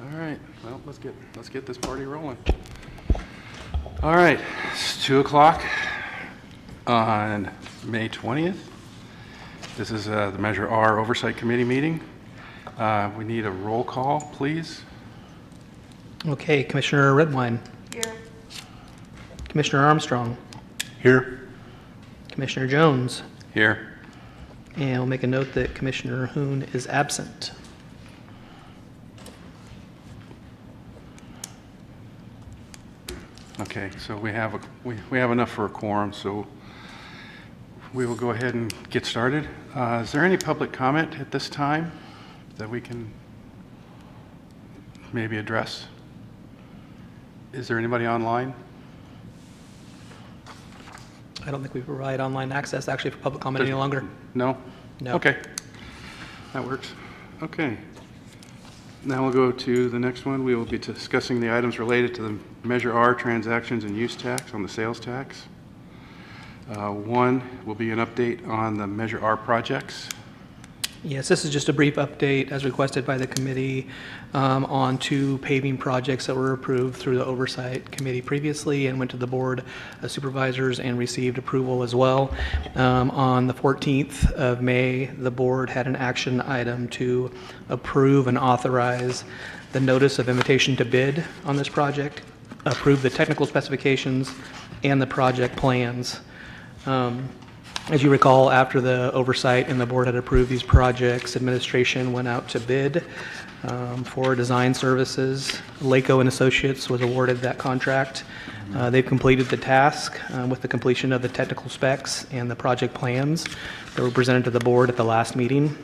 All right, well, let's get this party rolling. All right, it's 2 o'clock on May 20th. This is the Measure R Oversight Committee meeting. We need a roll call, please. Okay, Commissioner Redwine. Here. Commissioner Armstrong. Here. Commissioner Jones. Here. And we'll make a note that Commissioner Hoon is absent. Okay, so we have enough for a quorum, so we will go ahead and get started. Is there any public comment at this time that we can maybe address? Is there anybody online? I don't think we provide online access actually for public comment any longer. No? No. Okay, that works. Okay. Now we'll go to the next one. We will be discussing the items related to the Measure R transactions and use tax on the sales tax. One will be an update on the Measure R projects. Yes, this is just a brief update as requested by the committee on 2 paving projects that were approved through the Oversight Committee previously and went to the Board of Supervisors and received approval as well. On the 14th of May, the board had an action item to approve and authorize the notice of invitation to bid on this project, approve the technical specifications and the project plans. As you recall, after the oversight and the board had approved these projects, administration went out to bid for design services. Laco and Associates was awarded that contract. They've completed the task with the completion of the technical specs and the project plans that were presented to the board at the last meeting.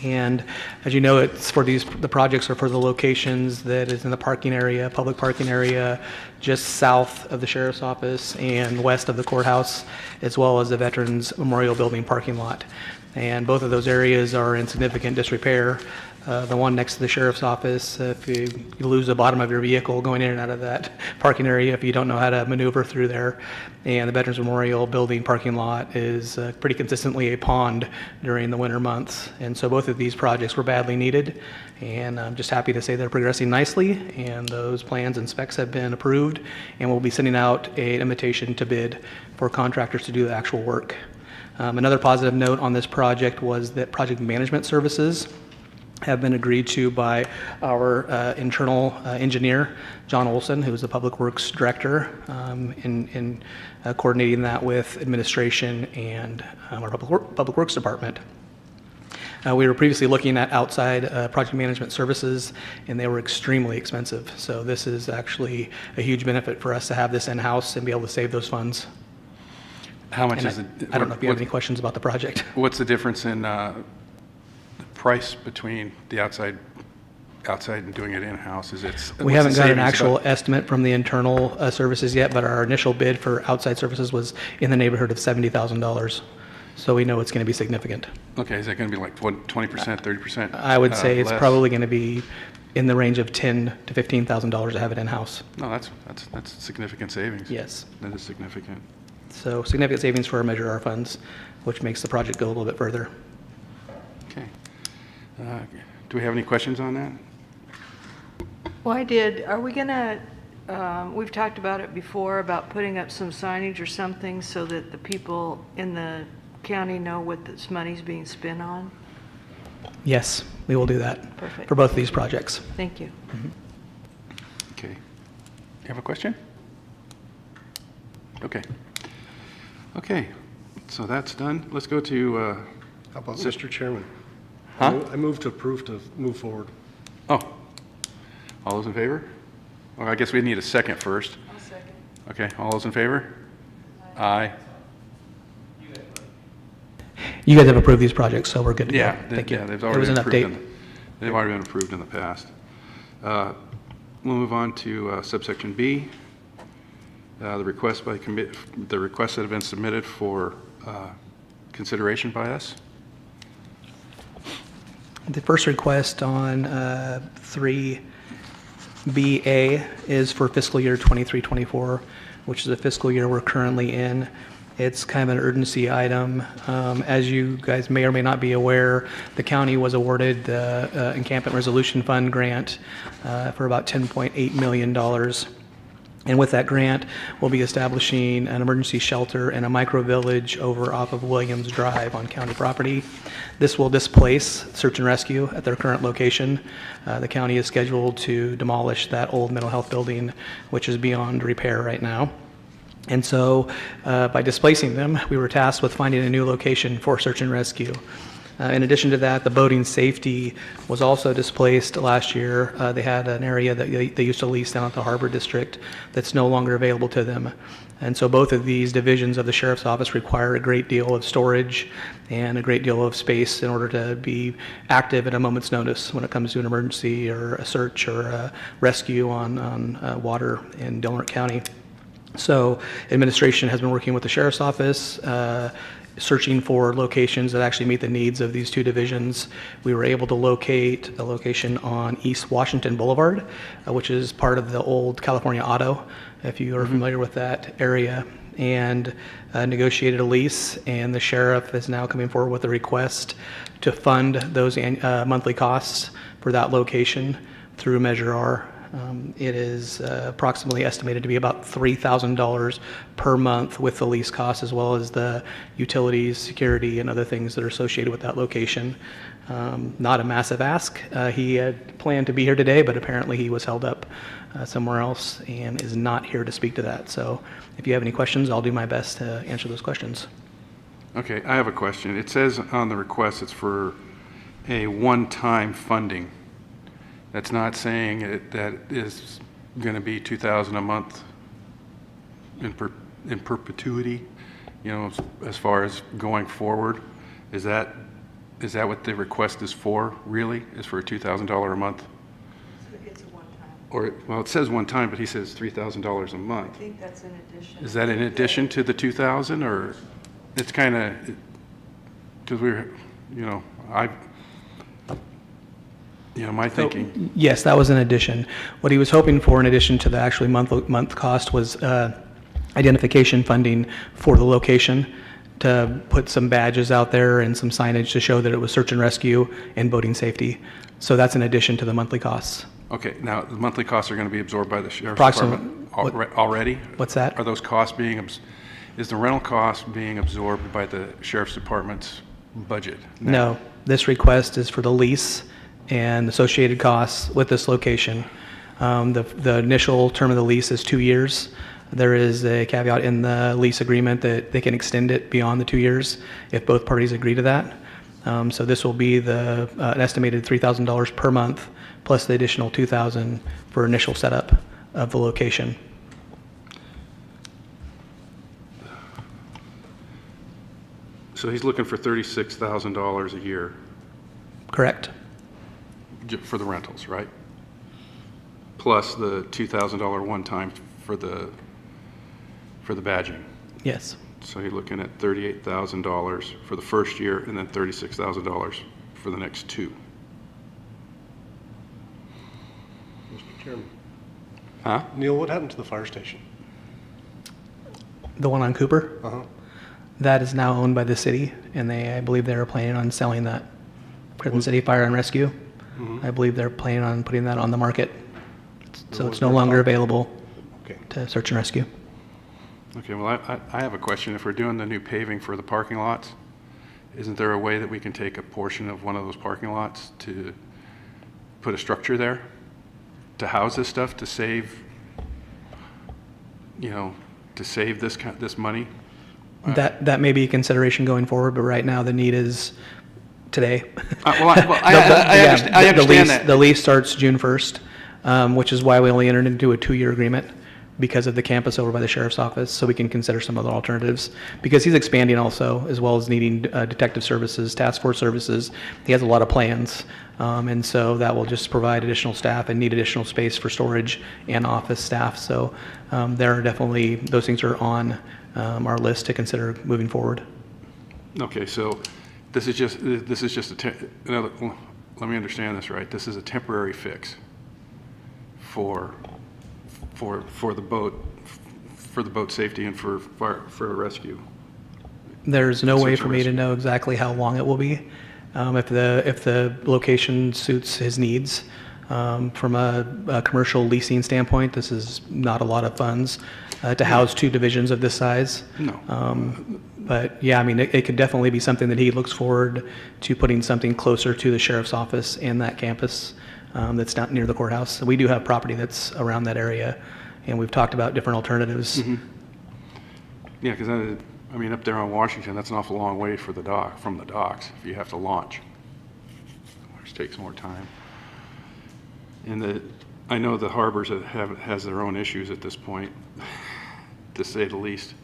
And as you know, it's for the projects are for the locations that is in the parking area, public parking area, just south of the sheriff's office and west of the courthouse, as well as the Veterans Memorial Building parking lot. And both of those areas are in significant disrepair. The one next to the sheriff's office, if you lose the bottom of your vehicle going in and out of that parking area, if you don't know how to maneuver through there. And the Veterans Memorial Building parking lot is pretty consistently a pond during the winter months. And so both of these projects were badly needed. And I'm just happy to say they're progressing nicely. And those plans and specs have been approved. And we'll be sending out an invitation to bid for contractors to do the actual work. Another positive note on this project was that project management services have been agreed to by our internal engineer, John Olson, who is the Public Works Director, in coordinating that with administration and our Public Works Department. We were previously looking at outside project management services, and they were extremely expensive. So this is actually a huge benefit for us to have this in-house and be able to save those funds. How much And is it? I don't know if you have any questions about the project. What's the difference in price between the outside and doing it in-house? We haven't got an actual estimate from the internal services yet, but our initial bid for outside services was in the neighborhood of $70,000. So we know it's going to be significant. Okay, is that going to be like 20%, 30%? I would say it's less? probably going to be in the range of $10,000 to $15,000 to have it in-house. No, that's significant savings. Yes. That is significant. So significant savings for our Measure R funds, which makes the project go a little bit further. Okay. Do we have any questions on that? Well, are we going to, we've talked about it before, about putting up some signage or something so that the people in the county know what this money's being spent on? Yes, we will do that. Perfect. For both of these projects. Thank you. Okay. You have a question? Okay. Okay, so that's done. Let's go to... How about Mr. Chairman? Huh? I move to approve to move forward. Oh, all those in favor? Or I guess we need a second first. I'll second. Okay, all those in favor? Aye. You guys have approved these projects, so we're good to Yeah, go. Thank you. yeah, they've It already was an been approved. update. They've already been approved in the past. We'll move on to subsection B. The requests that have been submitted for consideration by us. The first request on 3 BA is for fiscal year 23-24, which is the fiscal year we're currently in. It's kind of an urgency item. As you guys may or may not be aware, the county was awarded the Encampment Resolution Fund grant for about $10.8 million. And with that grant, we'll be establishing an emergency shelter and a micro-village over off of Williams Drive on county property. This will displace search and rescue at their current location. The county is scheduled to demolish that old mental health building, which is beyond repair right now. And so by displacing them, we were tasked with finding a new location for search and rescue. In addition to that, the boating safety was also displaced last year. They had an area that they used to lease down at the Harbor District that's no longer available to them. And so both of these divisions of the Sheriff's Office require a great deal of storage and a great deal of space in order to be active at a moment's notice when it comes to an emergency or a search or a rescue on water in Delaware County. So administration has been working with the Sheriff's Office, searching for locations that actually meet the needs of these two divisions. We were able to locate a location on East Washington Boulevard, which is part of the old California Auto, if you are familiar with that area, and negotiated a lease, and the sheriff is now coming forward with a request to fund those monthly costs for that location through Measure R. It is approximately estimated to be about $3,000 per month with the lease costs, as well as the utilities, security, and other things that are associated with that location. Not a massive ask. He had planned to be here today, but apparently he was held up somewhere else and is not here to speak to that. So if you have any questions, I'll do my best to answer those questions. Okay, I have a question. It says on the request it's for a one-time funding. That's not saying that is going to be $2,000 a month in perpetuity, you know, as far as going forward. Is that what the request is for, really? Is for a $2,000 a month? It's a one-time. Or, well, it says one time, but he says $3,000 a month. I think that's in addition. Is that in addition to the 2,000, or it's kind of, because we're, you know, my thinking. Yes, that was an addition. What he was hoping for in addition to the actually month cost was identification funding for the location, to put some badges out there and some signage to show that it was search and rescue and boating safety. So that's in addition to the monthly costs. Okay, now the monthly costs are going to be absorbed by the Sheriff's Approximately. Department already? What's that? Are those costs is the rental cost being absorbed by the Sheriff's Department's budget? now? No, this request is for the lease and associated costs with this location. The initial term of the lease is 2 years. There is a caveat in the lease agreement that they can extend it beyond the 2 years if both parties agree to that. So this will be an estimated $3,000 per month plus the additional $2,000 for initial setup of the location. So he's looking for $36,000 a year Correct. For the rentals, right? Plus the $2,000 one time for the badging. Yes. So you're looking at $38,000 for the first year and then $36,000 for the next two. Mr. Chairman. Huh? Neil, what happened to the fire station? The one on Cooper? Uh-huh. That is now owned by the city, and I believe they are planning on selling that. Prison City Fire and Rescue. I believe they're planning on putting that on the market. So it's no longer available Okay. to search and rescue. Okay, well, I have a question. If we're doing the new paving for the parking lots, isn't there a way that we can take a portion of one of those parking lots to put a structure there to house this stuff, to save, this money? That may be a consideration going forward, but right now the need is today. I understand that. The lease starts June 1st, which is why we only entered into a 2-year agreement, because of the campus over by the sheriff's office, so we can consider some other alternatives. Because he's expanding also, as well as needing detective services, task force services. He has a lot of plans, and so that will just provide additional staff and need additional space for storage and office staff. So there are definitely, those things are on our list to consider moving forward. Okay, so this is just let me understand this right. This is a temporary fix for the boat safety and for rescue? There's no way Search for and me to rescue. know exactly how long it will be. If the location suits his needs. From a commercial leasing standpoint, this is not a lot of funds to house two divisions of this size. No. But yeah, I mean, it could definitely be something that he looks forward to putting something closer to the sheriff's office and that campus that's not near the courthouse. We do have property that's around that area, and we've talked about different alternatives. Yeah, because I mean, up there on Washington, that's an awful long way from the docks, if you have to launch, which takes more time. And I know the harbors has their own issues at this point, to say the least.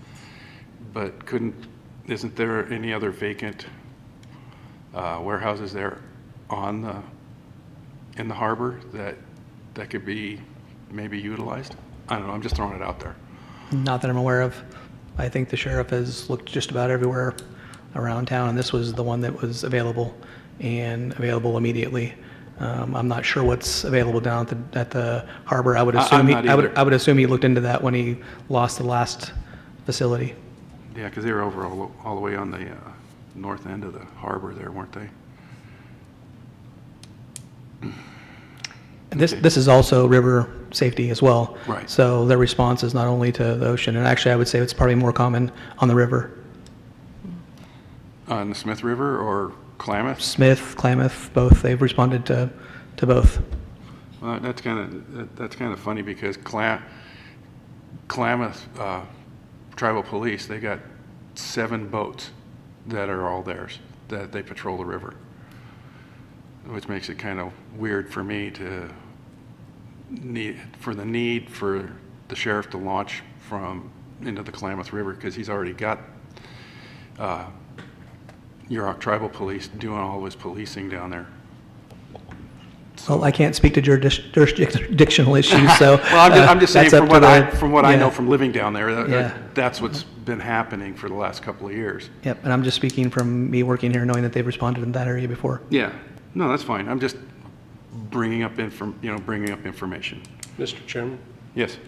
But isn't there any other vacant warehouses there in the harbor that could be maybe utilized? I don't know, I'm just throwing it out there. Not that I'm aware of. I think the sheriff has looked just about everywhere around town, and this was the one that was available and available immediately. I'm not sure what's available down at the harbor. I would assume not either. I would assume he looked into that when he lost the last facility. Yeah, because they were over all the way on the north end of the harbor there, weren't they? And this is also river safety as well. Right. So their response is not only to the ocean, and actually I would say it's probably more common on the river. On the Smith River or Klamath? Smith, Klamath, both. They've responded to both. Well, that's kind of funny because Klamath Tribal Police, they got 7 boats that are all theirs, that they patrol the river, which makes it kind of weird for me to need for the sheriff to launch into the Klamath River, because he's already got Yurok Tribal Police doing all his policing down there. Well, I can't speak to jurisdictional issues, so. Well, I'm just saying that's up to from what I yeah. know from living down there, Yeah. that's what's been happening for the last couple of years. Yep, and I'm just speaking from me working here, knowing that they've responded in that area before. Yeah, no, that's fine. I'm just bringing up information. Mr. Chairman, Yes.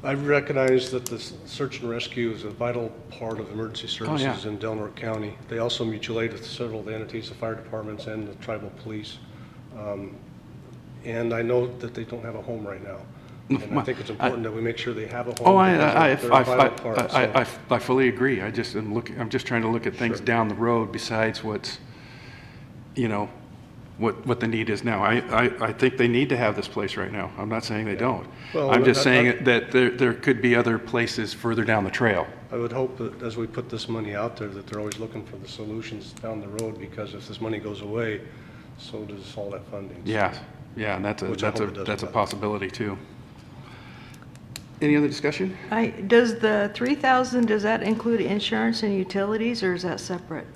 I recognize that the search and rescue is a vital part of emergency Oh, yeah. services in Delaware County. They also mutual aid with several of the entities, the fire departments and the tribal police. And I know that they don't have a home right now. And I think it's important that we make sure they have a home. Oh, because they're a vital part, so- I fully agree. I'm just trying to look at things Sure. down the road besides what the need is now. I think they need to have this place right now. I'm not saying they don't. Well, I'm just I- saying that there could be other places further down the trail. I would hope that as we put this money out there, that they're always looking for the solutions down the road, because if this money goes away, so does all that funding. Yeah, and that's Which I hope it doesn't a happen. possibility too. Any other discussion? Does the 3,000, does that include insurance and utilities, or is that separate?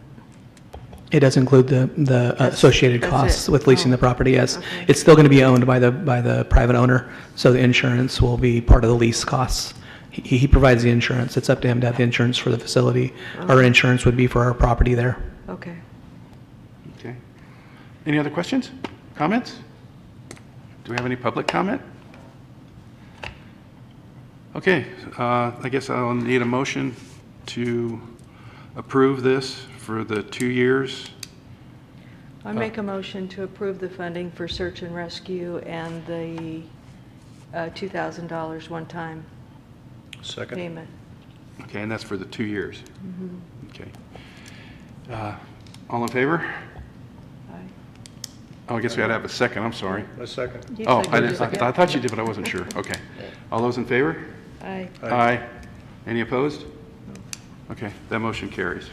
It does include the associated that's costs it. with leasing Oh, the property, yes. okay. It's still going to be owned by the private owner, so the insurance will be part of the lease costs. He provides the insurance. It's up to him to have the insurance for the facility. Our insurance would be for our property there. Okay. Okay. Any other questions, comments? Do we have any public comment? Okay, I guess I'll need a motion to approve this for the 2 years. I make a motion to approve the funding for search and rescue and the $2,000 one-time Second. payment. Okay, and that's for the 2 years. Okay. All in favor? Aye. Oh, I guess we had to have a second, I'm sorry. A second. You Oh, seconded it. I thought you did, but I wasn't sure. Okay. All those in favor? Aye. Aye. Any opposed? Okay, that motion carries.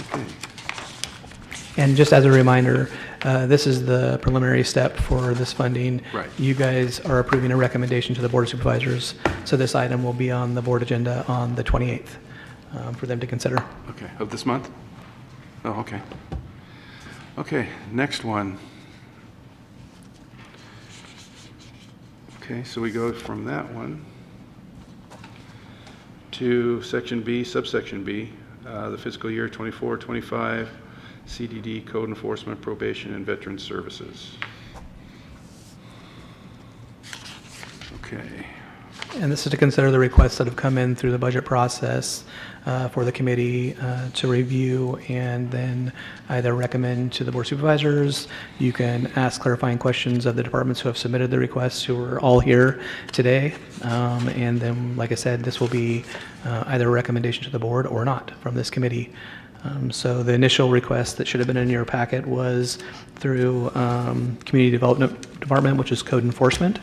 Okay. And just as a reminder, this is the preliminary step for this funding. Right. You guys are approving a recommendation to the Board of Supervisors, so this item will be on the board agenda on the 28th for them to consider. Okay, of this month? Oh, okay. Okay, next one. Okay, so we go from that one to section B, subsection B, the fiscal year 24-25 CDD, Code Enforcement, Probation, and Veteran Services. Okay. And this is to consider the requests that have come in through the budget process for the committee to review and then either recommend to the board of supervisors. You can ask clarifying questions of the departments who have submitted the requests, who are all here today. And then, like I said, this will be either a recommendation to the board or not from this committee. So the initial request that should have been in your packet was through Community Development Department, which is Code Enforcement.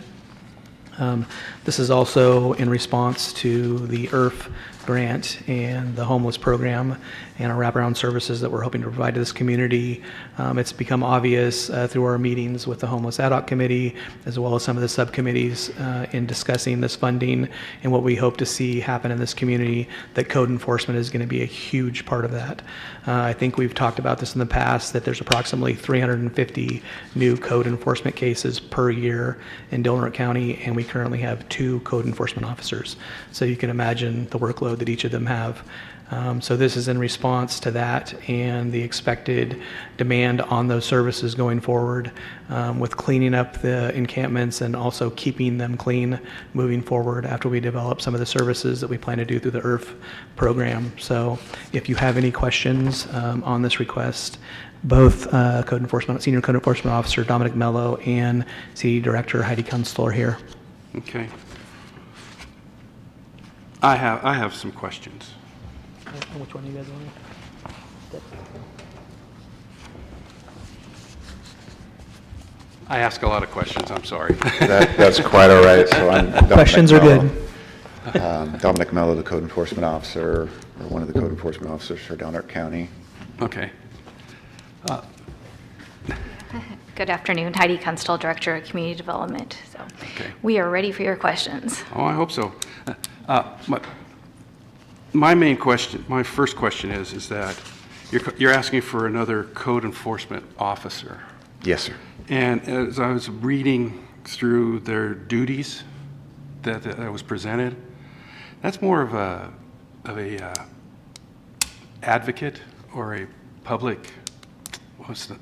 This is also in response to the IRF grant and the homeless program and our wraparound services that we're hoping to provide to this community. It's become obvious through our meetings with the Homeless Ad Hoc Committee, as well as some of the subcommittees in discussing this funding and what we hope to see happen in this community, that code enforcement is going to be a huge part of that. I think we've talked about this in the past, that there's approximately 350 new code enforcement cases per year in Dillon County, and we currently have 2 code enforcement officers. So you can imagine the workload that each of them have. So this is in response to that and the expected demand on those services going forward, with cleaning up the encampments and also keeping them clean moving forward after we develop some of the services that we plan to do through the IRF program. So if you have any questions on this request, both Senior Code Enforcement Officer Dominic Mello and CD Director Heidi Kunstler are here. Okay. I have some questions. Which one do you guys want? I ask a lot of questions, I'm sorry. That's quite all right. So I'm Dominic Questions are Mello. good. Dominic Mello, the code enforcement officer, or one of the code enforcement officers for Delaware County. Okay. Good afternoon, Heidi Kunstler, Director of Community Development. So Okay. we are ready for your questions. Oh, I hope so. My first question is that you're asking for another code enforcement officer. Yes, sir. And as I was reading through their duties that was presented, that's more of a advocate or a public,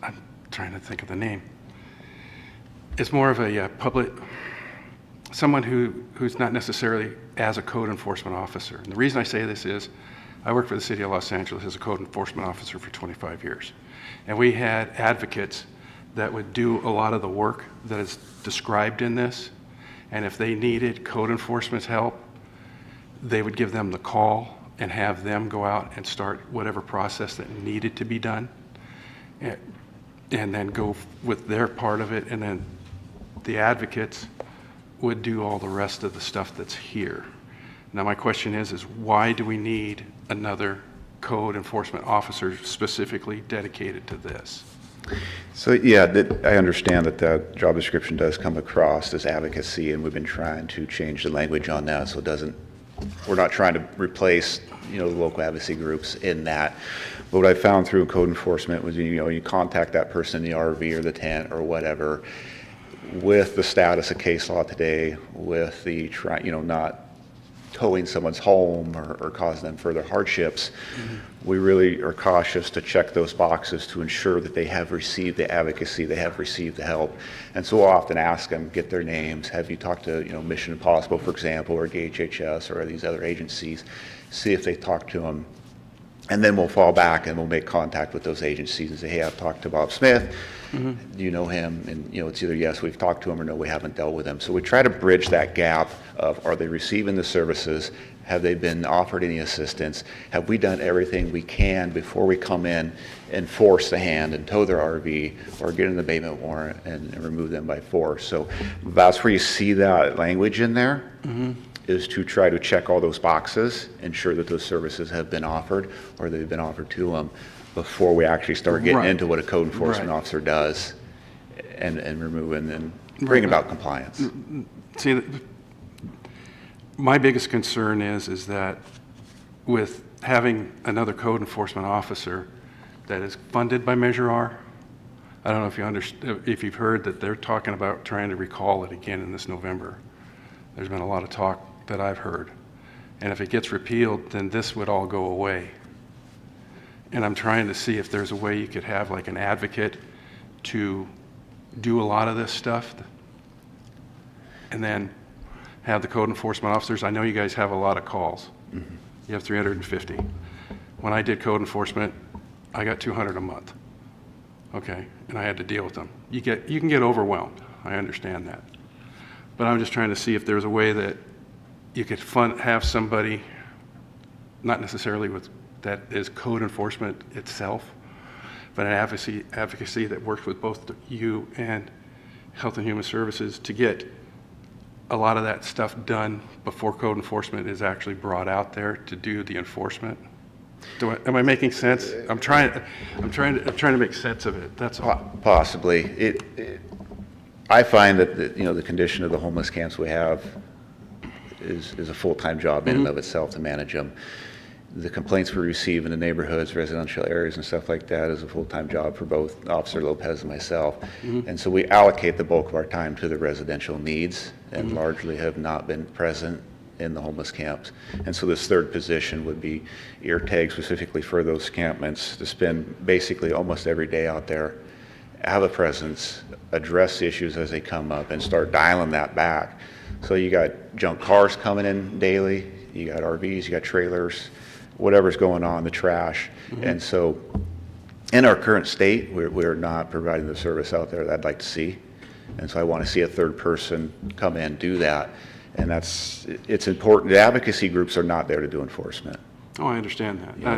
I'm trying to think of the name. It's more of a public, someone who's not necessarily as a code enforcement officer. And the reason I say this is I worked for the city of Los Angeles as a code enforcement officer for 25 years. And we had advocates that would do a lot of the work that is described in this. And if they needed code enforcement's help, they would give them the call and have them go out and start whatever process that needed to be done. And then go with their part of it, and then the advocates would do all the rest of the stuff that's here. Now my question is why do we need another code enforcement officer specifically dedicated to this? So yeah, I understand that the job description does come across as advocacy, and we've been trying to change the language on that so it doesn't, we're not trying to replace, the local advocacy groups in that. But what I found through code enforcement was, you contact that person in the RV or the tent or whatever, with the status of case law today, with the, not towing someone's home or causing them further hardships, we really are cautious to check those boxes to ensure that they have received the advocacy, they have received the help. And so we'll often ask them, get their names, have you talked to, Mission Impossible, for example, or DHHS or these other agencies, see if they talked to them. And then we'll fall back and we'll make contact with those agencies and say, hey, I've talked to Bob Smith. Do you know him? And it's either yes, we've talked to him, or no, we haven't dealt with him. So we try to bridge that gap of, are they receiving the services? Have they been offered any assistance? Have we done everything we can before we come in and force the hand and tow their RV or get an abatement warrant and remove them by force? So that's where you see that language in there. Is to try to check all those boxes, ensure that those services have been offered or they've been offered to them before we actually start getting into what a code enforcement officer does and removing and bring about compliance. See, my biggest concern is that with having another code enforcement officer that is funded by Measure R, I don't know if you've heard that they're talking about trying to recall it again in this November. There's been a lot of talk that I've heard. And if it gets repealed, then this would all go away. and I'm trying to see if there's a way you could have like an advocate to do a lot of this stuff, and then have the code enforcement officers. I know you guys have a lot of calls. You have 350. When I did code enforcement, I got 200 a month. Okay, and I had to deal with them. You can get overwhelmed. I understand that. But I'm just trying to see if there's a way that you could have somebody, not necessarily that is code enforcement itself, but an advocacy that works with both you and Health and Human Services to get a lot of that stuff done before code enforcement is actually brought out there to do the enforcement. Am I making sense? I'm trying to make sense of it. That's all. Possibly. I find that the condition of the homeless camps we have is a full-time job in and of itself to manage them. The complaints we receive in the neighborhoods, residential areas and stuff like that is a full-time job for both Officer Lopez and myself. And so we allocate the bulk of our time to the residential needs and largely have not been present in the homeless camps. And so this third position would be ear tagged specifically for those encampments to spend basically almost every day out there, have a presence, address issues as they come up, and start dialing that back. So you got junk cars coming in daily, you got RVs, you got trailers, whatever's going on, the trash. And so in our current state, we're not providing the service out there that I'd like to see. And so I want to see a third person come in and do that. And it's important. The advocacy groups are not there to do enforcement. Oh, I understand that. You know,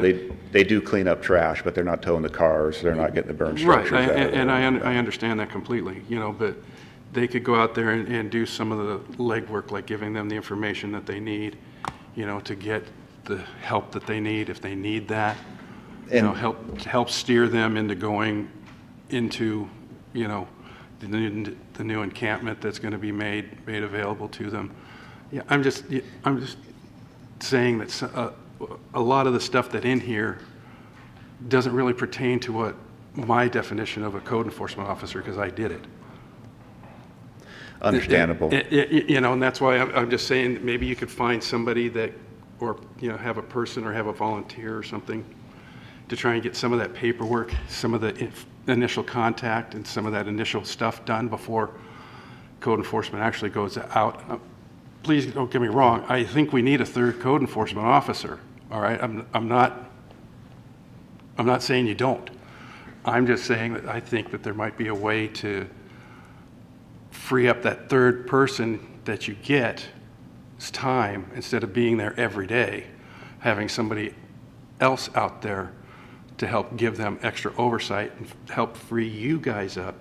they do clean up trash, but they're not towing the cars. They're not getting the burn structures Right, out. and I understand that completely, but they could go out there and do some of the legwork, like giving them the information that they need, to get the help that they need if they need that. Help steer them into going into, the new encampment that's going to be made available to them. Yeah, I'm just saying that a lot of the stuff that in here doesn't really pertain to what my definition of a code enforcement officer, because I did it. Understandable. And that's why I'm just saying that maybe you could find somebody that, or have a person or have a volunteer or something to try and get some of that paperwork, some of the initial contact and some of that initial stuff done before code enforcement actually goes out. Please don't get me wrong. I think we need a third code enforcement officer. All right, I'm not saying you don't. I'm just saying that I think that there might be a way to free up that third person that you get time, instead of being there every day, having somebody else out there to help give them extra oversight and help free you guys up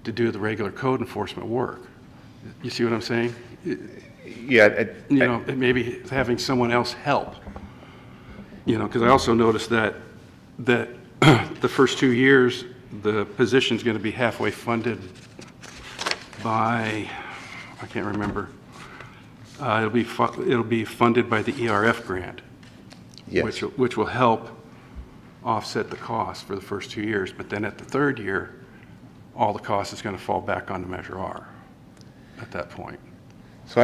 to do the regular code enforcement work. You see what I'm saying? Yeah. Maybe having someone else help. Because I also noticed that the first 2 years, the position's going to be halfway funded by, I can't remember. It'll be funded by the ERF grant, Yes. which will help offset the cost for the first 2 years. But then at the third year, all the cost is going to fall back onto Measure R at that point. So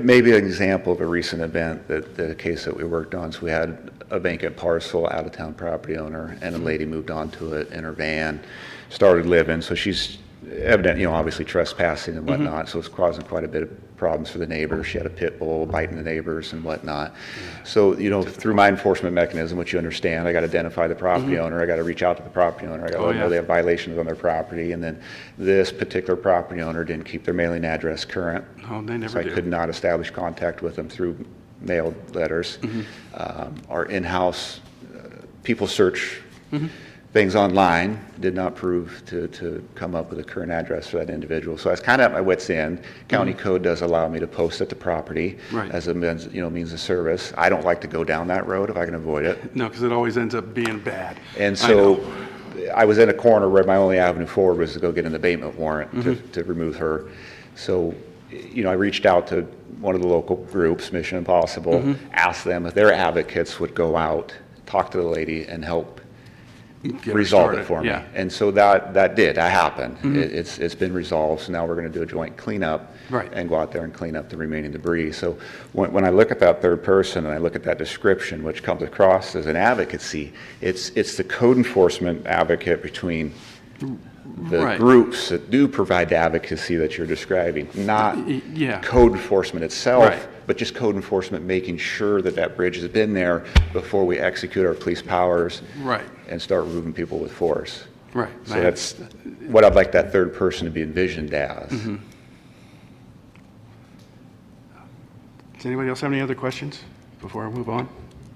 maybe an example of a recent event, the case that we worked on. So we had a vacant parcel, out-of-town property owner, and a lady moved onto it in her van, started living. So she's evident, obviously trespassing and whatnot. So it's causing quite a bit of problems for the neighbors. She had a pit bull biting the neighbors and whatnot. So, through my enforcement mechanism, which you understand, I got to identify the property owner. I got to reach out to the property owner. I got to let them know they have violations on their property. And then this particular property owner didn't keep their mailing address current. Oh, they never So I do. could not establish contact with them through mailed letters. Our in-house people search things online did not prove to come up with a current address for that individual. So I was kind of at my wit's end. County code does allow me to post at the property as a means of service. I don't like to go down that road if I can avoid it. No, because it always ends up being bad. And so I was in a corner where my only avenue forward was to go get an abatement warrant to remove her. So, I reached out to one of the local groups, Mission Impossible, asked them if their advocates would go out, talk to the lady, and help Get her resolve it started, for me. yeah. And so that happened. It's been resolved, so now we're going to do a joint cleanup. Right. And go out there and clean up the remaining debris. So when I look at that third person and I look at that description, which comes across as an advocacy, it's the code enforcement advocate between the Right. groups that do provide the advocacy that you're describing, not Yeah. code enforcement itself, Right. but just code enforcement making sure that that bridge has been there before we execute our police powers Right. and start removing people with force. Right. So that's what I'd like that third person to be envisioned as. Does anybody else have any other questions before I move on?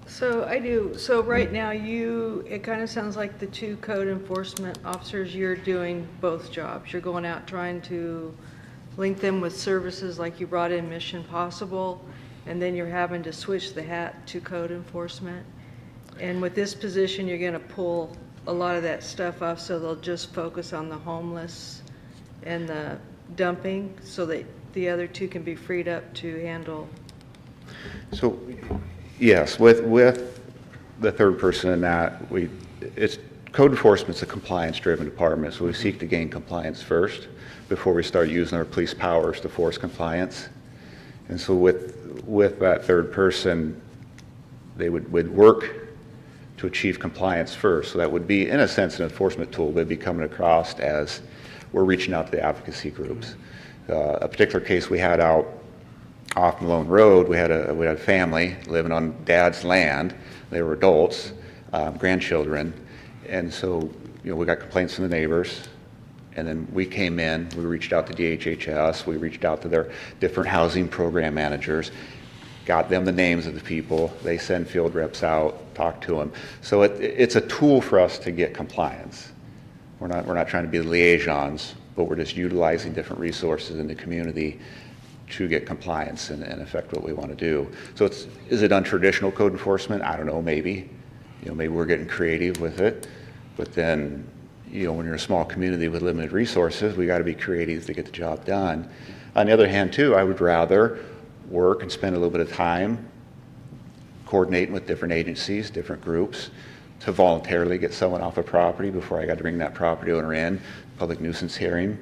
So I do, so right now it kind of sounds like the two code enforcement officers, you're doing both jobs. You're going out trying to link them with services like you brought in Mission Possible, and then you're having to switch the hat to code enforcement. And with this position, you're going to pull a lot of that stuff off, so they'll just focus on the homeless and the dumping, so that the other two can be freed up to handle. So, yes, with the third person in that, it's code enforcement's a compliance-driven department, so we seek to gain compliance first before we start using our police powers to force compliance. And so with that third person, they would work to achieve compliance first. So that would be, in a sense, an enforcement tool. They'd be coming across as we're reaching out to the advocacy groups. A particular case we had out off Malone Road, we had a family living on dad's land. They were adults, grandchildren, and so we got complaints from the neighbors. And then we came in, we reached out to DHHS, we reached out to their different housing program managers, got them the names of the people. They send field reps out, talk to them. So it's a tool for us to get compliance. We're not trying to be the liaisons, but we're just utilizing different resources in the community to get compliance and affect what we want to do. So is it untraditional code enforcement? I don't know, maybe. Maybe we're getting creative with it. But then, when you're a small community with limited resources, we got to be creative to get the job done. On the other hand, too, I would rather work and spend a little bit of time coordinating with different agencies, different groups, to voluntarily get someone off a property before I got to bring that property owner in, public nuisance hearing.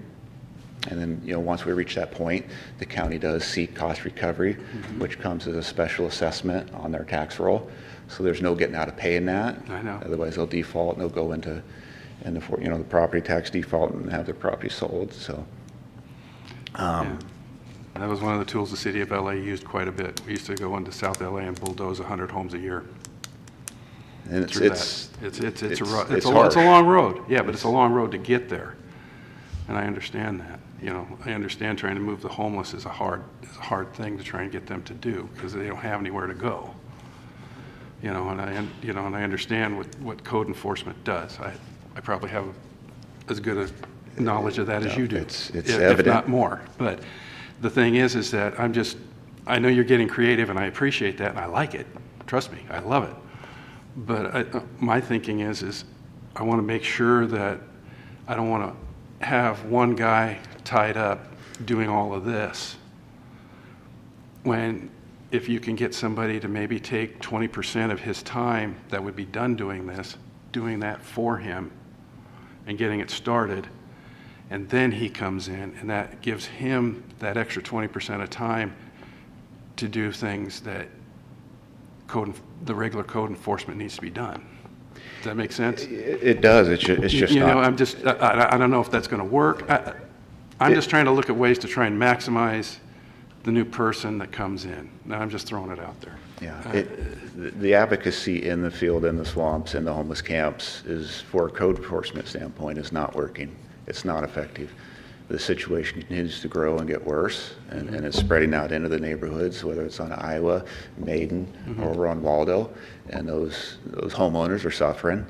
And then, once we reach that point, the county does seek cost recovery, which comes as a special assessment on their tax roll. So there's no getting out of paying that. I know. Otherwise, they'll default and they'll go into the property tax default and have their property sold. So. Yeah. That was one of the tools the city of LA used quite a bit. We used to go into South LA and bulldoze 100 homes a year. And It's harsh. a long road. Yeah, but it's a long road to get there. And I understand that. I understand trying to move the homeless is a hard thing to try and get them to do because they don't have anywhere to go. And I understand what code enforcement does. I probably have as good a knowledge of that as you do. It's if evident. not more. But the thing is that I know you're getting creative and I appreciate that and I like it. Trust me, I love it. But my thinking is I want to make sure that I don't want to have one guy tied up doing all of this when if you can get somebody to maybe take 20% of his time that would be done doing that for him and getting it started, and then he comes in and that gives him that extra 20% of time to do things that the regular code enforcement needs to be done. Does that make sense? It does. It's just not. I don't know if that's going to work. I'm just trying to look at ways to try and maximize the new person that comes in. Now, I'm just throwing it out there. Yeah, the advocacy in the field, in the swamps, in the homeless camps is, for a code enforcement standpoint, is not working. It's not effective. The situation continues to grow and get worse, and it's spreading out into the neighborhoods, whether it's on Iowa, Maiden, or over on Waldo, and those homeowners are suffering.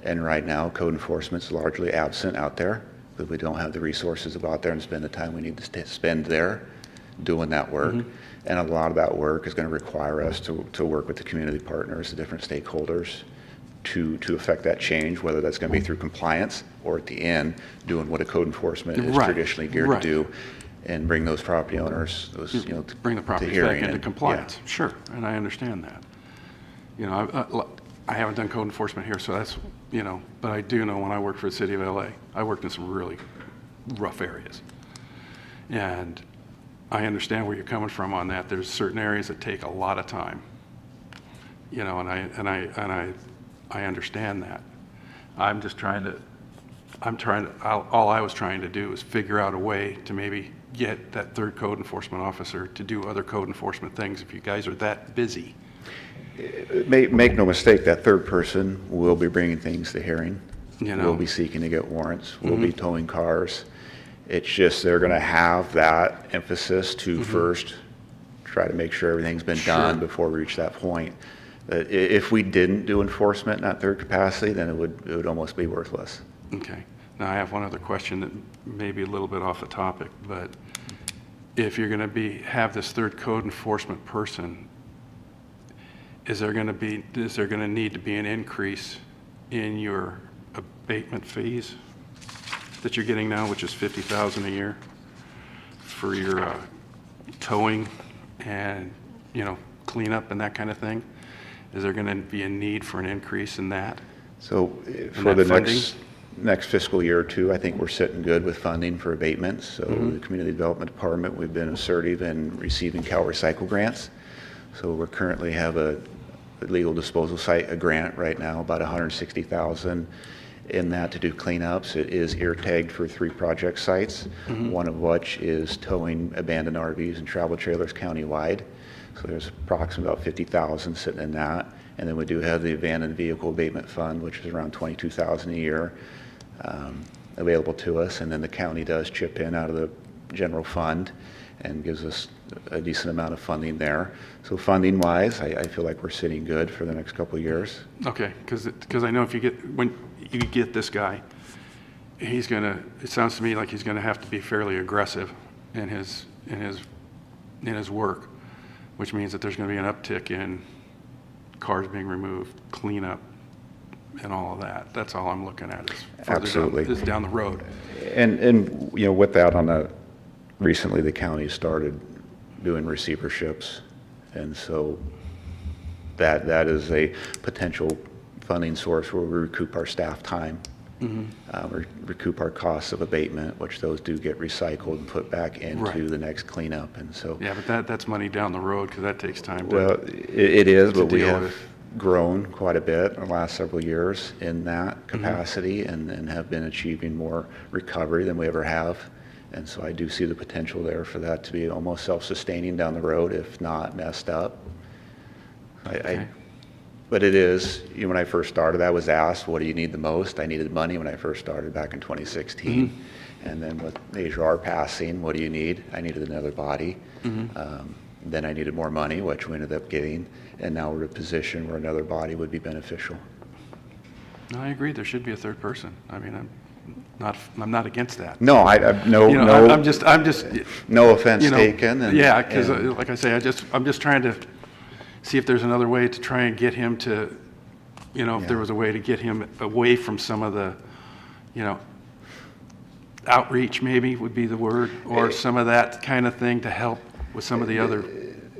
And right now, code enforcement is largely absent out there because we don't have the resources out there and spend the time we need to spend there doing that work. And a lot of that work is going to require us to work with the community partners, the different stakeholders, to affect that change, whether that's going to be through compliance or at the end doing what a code enforcement is traditionally geared to do, and bring those property owners, bring the properties to back hearing into and- compliance. yeah. Sure, and I understand that. I haven't done code enforcement here, so that's, but I do know when I worked for the city of LA, I worked in some really rough areas. And I understand where you're coming from on that. There's certain areas that take a lot of time, and I understand that. All I was trying to do is figure out a way to maybe get that third code enforcement officer to do other code enforcement things if you guys are that busy. Make no mistake, that third person will be bringing things to hearing. You know. We'll be seeking to get warrants. We'll be towing cars. It's just they're going to have that emphasis to first try to make sure everything's been done before we reach that point. If we didn't do enforcement in that third capacity, then it would almost be worthless. Okay. Now, I have one other question that may be a little bit off the topic, but if you're going to have this third code enforcement person, is there going to need to be an increase in your abatement fees that you're getting now, which is $50,000 a year for your towing and, cleanup and that kind of thing? Is there going to be a need for an increase in that? So for the next fiscal year or two, I think we're sitting good with funding for abatements. So the Community Development Department, we've been assertive in receiving Cal Recycle grants. So we currently have a legal disposal site, a grant right now, about $160,000 in that to do cleanups. It is ear tagged for 3 project sites, one of which is towing abandoned RVs and travel trailers countywide. So there's approximately about $50,000 sitting in that. And then we do have the abandoned vehicle abatement fund, which is around $22,000 a year available to us. And then the county does chip in out of the general fund and gives us a decent amount of funding there. So funding wise, I feel like we're sitting good for the next couple of years. Okay, because I know when you get this guy, it sounds to me like he's gonna have to be fairly aggressive in his work, which means that there's gonna be an uptick in cars being removed, cleanup, and all of that. That's all I'm looking at is down the road. And with that on that, recently the county started doing receiverships, and so that is a potential funding source where we recoup our staff time, recoup our costs of abatement, which those do get recycled and put back into the next cleanup. And so Yeah, but that's money down the road because that takes time. Well, it is, but we deal have with. grown quite a bit in the last several years in that capacity and have been achieving more recovery than we ever have. And so I do see the potential there for that to be almost self-sustaining down the road, if not messed up. But it is, when I first started, I was asked, what do you need the most? I needed money when I first started back in 2016. And then with Major R passing, what do you need? I needed another body. Then I needed more money, which we ended up getting. And now we're in a position where another body would be beneficial. No, I agree. There should be a third person. I mean, I'm not against that. No, I'm just no offense taken. Because like I say, I'm just trying to see if there's another way to try and get him to, if there was a way to get him away from some of the, outreach maybe would be the word, or some of that kind of thing to help with some of the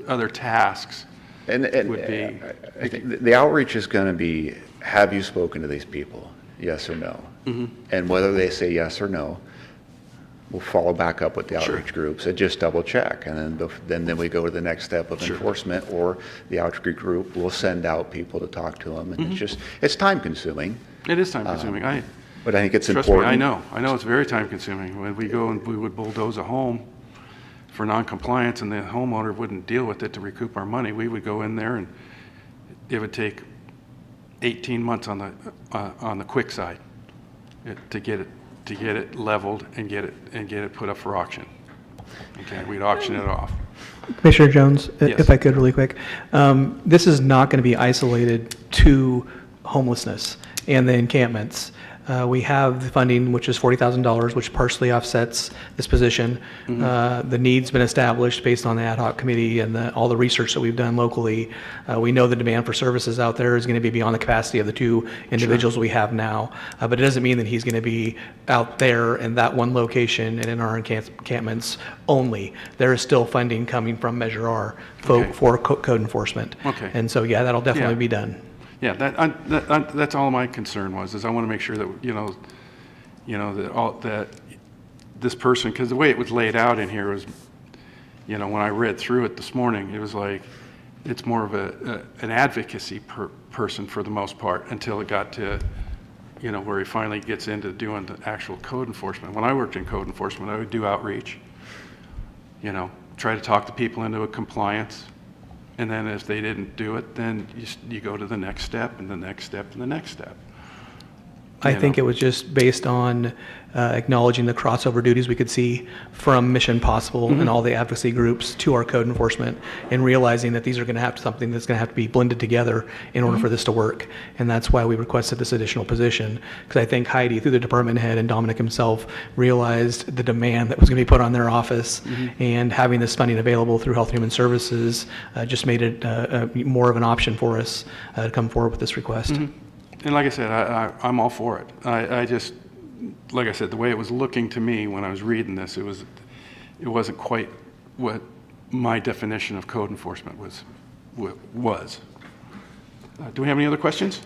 other tasks. And would be. I think the outreach is going to be, have you spoken to these people? Yes or no? And whether they say yes or no, we'll follow back up with the outreach groups and just double check. And then we go to the next step of enforcement, or the outreach group will send out people to talk to them. And it's time consuming. It is time consuming. But I think it's trust important. Me, I know it's very time consuming. When we go and we would bulldoze a home for non-compliance and the homeowner wouldn't deal with it to recoup our money, we would go in there and it would take 18 months on the quick side to get it leveled and get it put up for auction. Okay, we'd auction it off. Commissioner Jones, Yes. if I could really quick, this is not going to be isolated to homelessness and the encampments. We have the funding, which is $40,000, which partially offsets this position. The need's been established based on the ad hoc committee and all the research that we've done locally. We know the demand for services out there is going to be beyond the capacity of the 2 individuals we have now. But it doesn't mean that he's going to be out there in that one location and in our encampments only. There is still funding coming from Measure R for code enforcement. Okay. And so, that'll definitely Yeah. be done. Yeah, that's all my concern was, is I want to make sure that, that this person, because the way it was laid out in here was, when I read through it this morning, it was like, it's more of an advocacy person for the most part, until it got to, where he finally gets into doing the actual code enforcement. When I worked in code enforcement, I would do outreach, try to talk the people into a compliance. And then if they didn't do it, then you go to the next step and the next step and the next step. I think it was just based on acknowledging the crossover duties we could see from Mission Possible and all the advocacy groups to our code enforcement, and realizing that these are going to have something that's going to have to be blended together in order for this to work. And that's why we requested this additional position, because I think Heidi, through the department head, and Dominic himself, realized the demand that was going to be put on their office, and having this funding available through Health and Human Services just made it more of an option for us to come forward with this request. And like I said, I'm all for it. I just, like I said, the way it was looking to me when I was reading this, it wasn't quite what my definition of code enforcement was. Do we have any other questions?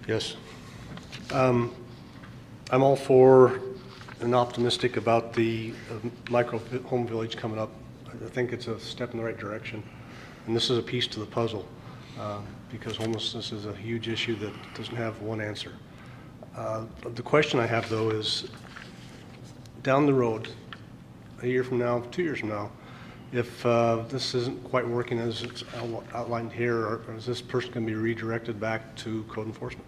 Yes. I'm all for and optimistic about the micro home village coming up. I think it's a step in the right direction. And this is a piece to the puzzle, because homelessness is a huge issue that doesn't have one answer. The question I have, though, is down the road, a year from now, 2 years from now, if this isn't quite working as it's outlined here, or is this person going to be redirected back to code enforcement?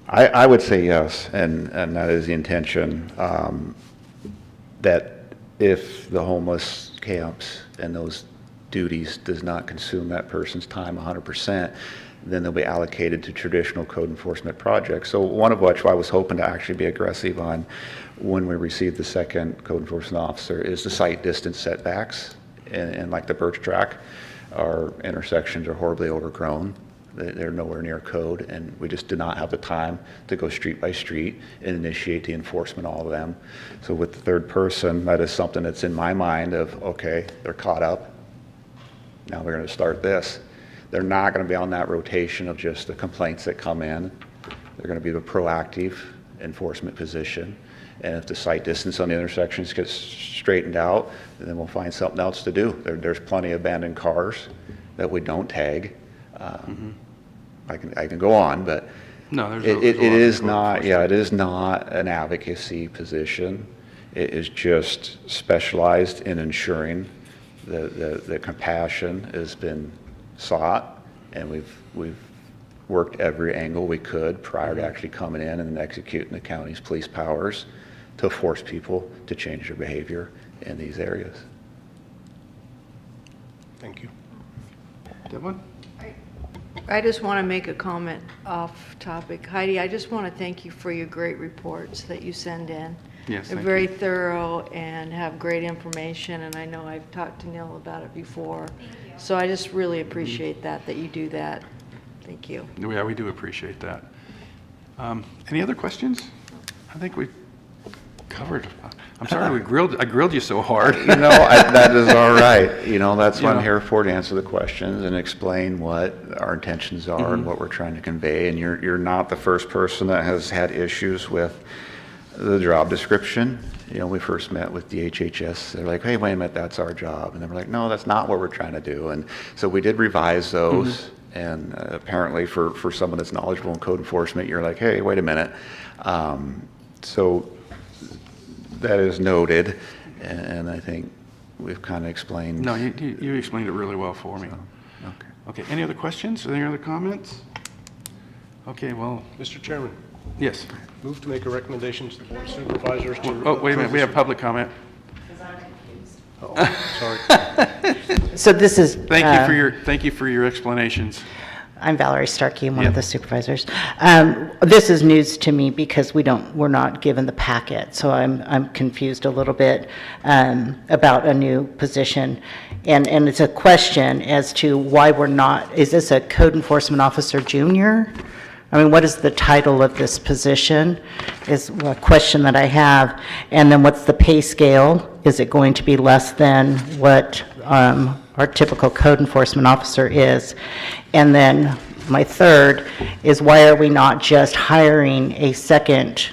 I would say yes, and that is the intention, that if the homeless camps and those duties does not consume that person's time 100%, then they'll be allocated to traditional code enforcement projects. So one of which I was hoping to actually be aggressive on when we received the second code enforcement officer is the site distance setbacks. And like the Birch Track, our intersections are horribly overgrown. They're nowhere near code, and we just did not have the time to go street by street and initiate the enforcement of all of them. So with the third person, that is something that's in my mind of, okay, they're caught up. Now they're going to start this. They're not going to be on that rotation of just the complaints that come in. They're going to be the proactive enforcement position. And if the site distance on the intersections gets straightened out, then we'll find something else to do. There's plenty of abandoned cars that we don't tag. I can go on, but No, it is not. Yeah, it is not an advocacy position. It is just specialized in ensuring the compassion has been sought, and we've worked every angle we could prior to actually coming in and executing the county's police powers to force people to change their behavior in these areas. Thank you. Devlin? I just want to make a comment off topic. Heidi, I just want to thank you for your great reports that you send in. Yes, They're thank very you. thorough and have great information, and I know I've talked to Neil about it before. So I just really appreciate that you do that. Thank you. Yeah, we do appreciate that. Any other questions? I think we covered. I'm sorry I grilled you so hard. That is all right. That's what Yeah. I'm here for, to answer the questions and explain what our intentions are and what we're trying to convey. And you're not the first person that has had issues with the job description. We first met with the HHS. They're like, hey, wait a minute, that's our job. And then we're like, no, that's not what we're trying to do. And so we did revise those. And apparently for someone that's knowledgeable in code enforcement, you're like, hey, wait a minute. So that is noted. And I think we've kind of explained. No, you explained it really well for me. Okay. Okay, any other questions? Any other comments? Okay, well, Mr. Chairman, yes. move to make a recommendation to the Board of Supervisors to... Oh, wait a minute, we have public comment. Oh, sorry. So this is. Thank you for your explanations. I'm Valerie Starkey, I'm one of Yeah. the supervisors. This is news to me because we're not given the packet, so I'm confused a little bit about a new position. And it's a question as to why we're not, is this a code enforcement officer junior? I mean, what is the title of this position is a question that I have. And then what's the pay scale? Is it going to be less than what our typical code enforcement officer is? And then my third is, why are we not just hiring a second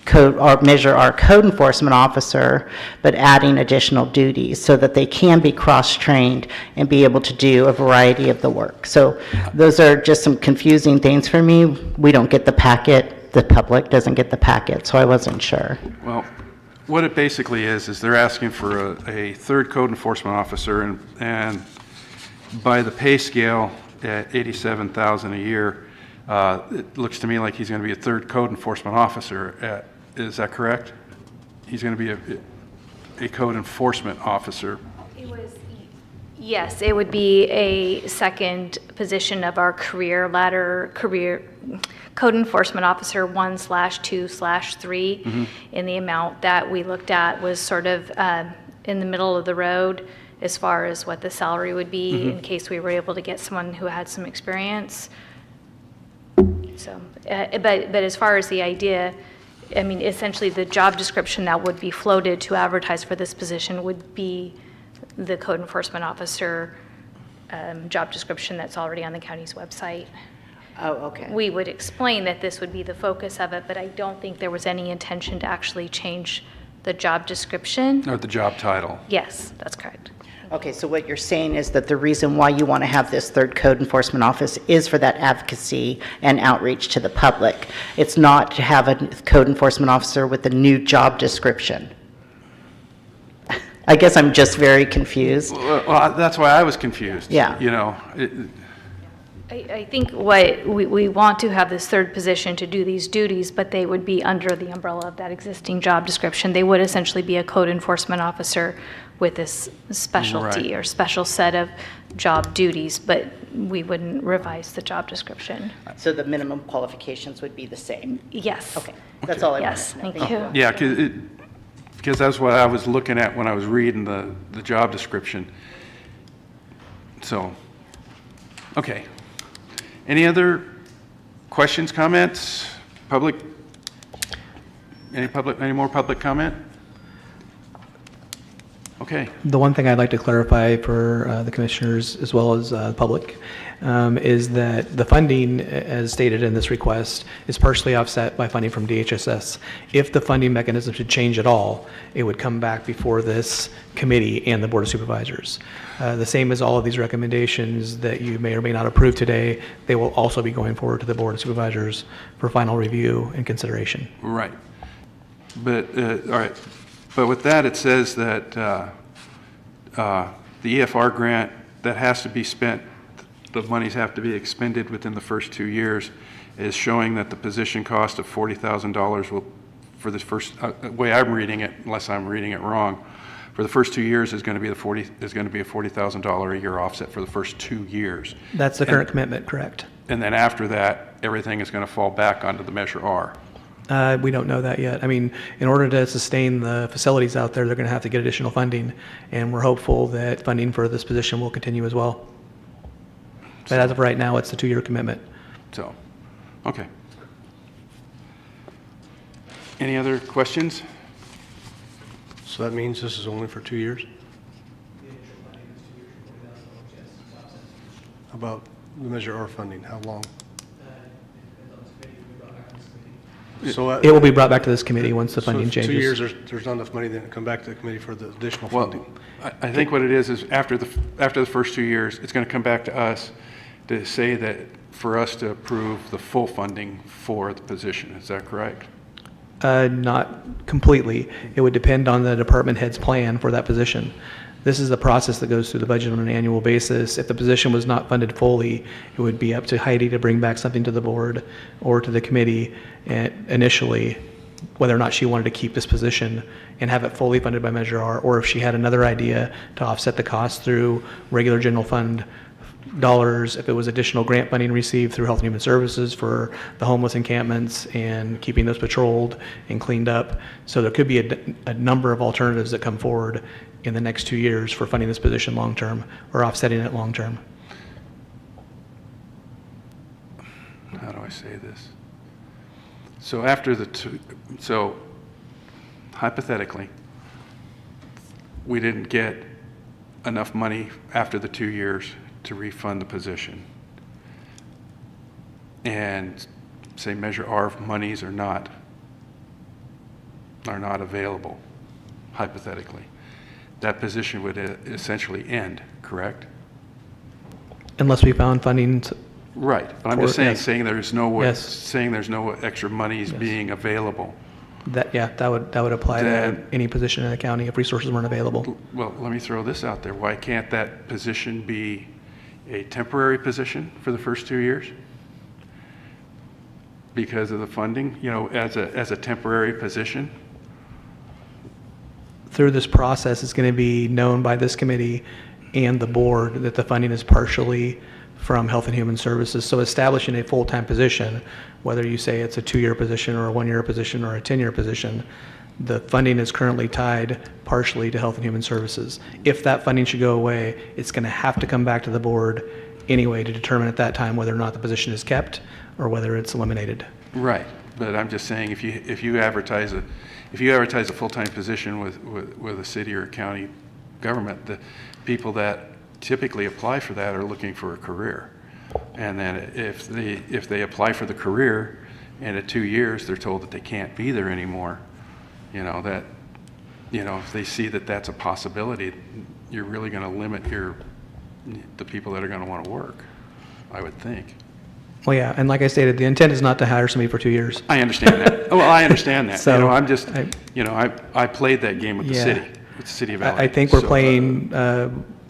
code, or Measure R code enforcement officer, but adding additional duties so that they can be cross-trained and be able to do a variety of the work? So those are just some confusing things for me. We don't get the packet, the public doesn't get the packet, so I wasn't sure. Well, what it basically is they're asking for a third code enforcement officer, and by the pay scale at $87,000 a year, it looks to me like he's going to be a third code enforcement officer. Is that correct? He's going to be a code enforcement officer. Yes, it would be a second position of our career ladder, code enforcement officer 1/2/3, and the amount that we looked at was sort of in the middle of the road as far as what the salary would be in case we were able to get someone who had some experience. So, but as far as the idea, I mean, essentially the job description that would be floated to advertise for this position would be the code enforcement officer job description that's already on the county's website. Oh, okay. We would explain that this would be the focus of it, but I don't think there was any intention to actually change the job description. Or the job title. Yes, that's correct. Okay, so what you're saying is that the reason why you want to have this third code enforcement office is for that advocacy and outreach to the public. It's not to have a code enforcement officer with a new job description. I guess I'm just very confused. Well, that's why I was confused. Yeah. You know, I think what we want to have this third position to do these duties, but they would be under the umbrella of that existing job description. They would essentially be a code enforcement officer with this specialty Right. or special set of job duties, but we wouldn't revise the job description. So the minimum qualifications would be the same? Yes. Okay, that's all I wanted Yes, to know. thank you. yeah, because that's what I was looking at when I was reading the job description. So, okay. Any other questions, comments? Any more public comment? Okay. The one thing I'd like to clarify for the commissioners as well as the public is that the funding, as stated in this request, is partially offset by funding from DHSS. If the funding mechanism should change at all, it would come back before this committee and the Board of Supervisors. The same as all of these recommendations that you may or may not approve today, they will also be going forward to the Board of Supervisors for final review and consideration. Right. But, all right. But with that, it says that the EFR grant, that has to be spent, the monies have to be expended within the first 2 years, is showing that the position cost of $40,000 will, for the first, way I'm reading it, unless I'm reading it wrong, for the first 2 years is going to be a $40,000 a year offset for the first 2 years. That's the current commitment, correct? And then after that, everything is going to fall back onto the Measure R. We don't know that yet. I mean, in order to sustain the facilities out there, they're going to have to get additional funding, and we're hopeful that funding for this position will continue as well. But as of right now, it's a 2-year commitment. So, okay. Any other questions? So that means this is only for 2 years? How about the Measure R funding, how long? So It will be brought back to this committee once the funding changes. 2 years, there's not enough money then to come back to the committee for the additional funding? Well, I think what it is after the first 2 years, it's going to come back to us to say that for us to approve the full funding for the position. Is that correct? Not completely. It would depend on the department head's plan for that position. This is the process that goes through the budget on an annual basis. If the position was not funded fully, it would be up to Heidi to bring back something to the board or to the committee initially, whether or not she wanted to keep this position and have it fully funded by Measure R, or if she had another idea to offset the cost through regular general fund dollars, if it was additional grant funding received through Health and Human Services for the homeless encampments and keeping those patrolled and cleaned up. So there could be a number of alternatives that come forward in the next 2 years for funding this position long-term or offsetting it long-term. How do I say this? So after so hypothetically, we didn't get enough money after the 2 years to refund the position, and say Measure R monies are not available, hypothetically, that position would essentially end, correct? Unless we found funding, Right, but I'm just saying, yes. saying there's no, Yes. saying there's no extra monies being available. that would apply to Then- any position in the county if resources weren't available. Well, let me throw this out there. Why can't that position be a temporary position for the first 2 years? Because of the funding, you know, as a temporary position? Through this process, it's going to be known by this committee and the board that the funding is partially from Health and Human Services. So establishing a full-time position, whether you say it's a 2-year position or a 1-year position or a 10-year position, the funding is currently tied partially to Health and Human Services. If that funding should go away, it's going to have to come back to the board anyway to determine at that time whether or not the position is kept or whether it's eliminated. Right, but I'm just saying, if you advertise a full-time position with a city or a county government, the people that typically apply for that are looking for a career. And then if they apply for the career and at 2 years they're told that they can't be there anymore, if they see that that's a possibility, you're really going to limit the people that are going to want to work, I would think. Well, yeah, and like I stated, the intent is not to hire somebody for 2 years. I understand that. Well, I understand that. So, I'm just, I played that game with the Yeah. city, with the city of LA. I think we're So, playing,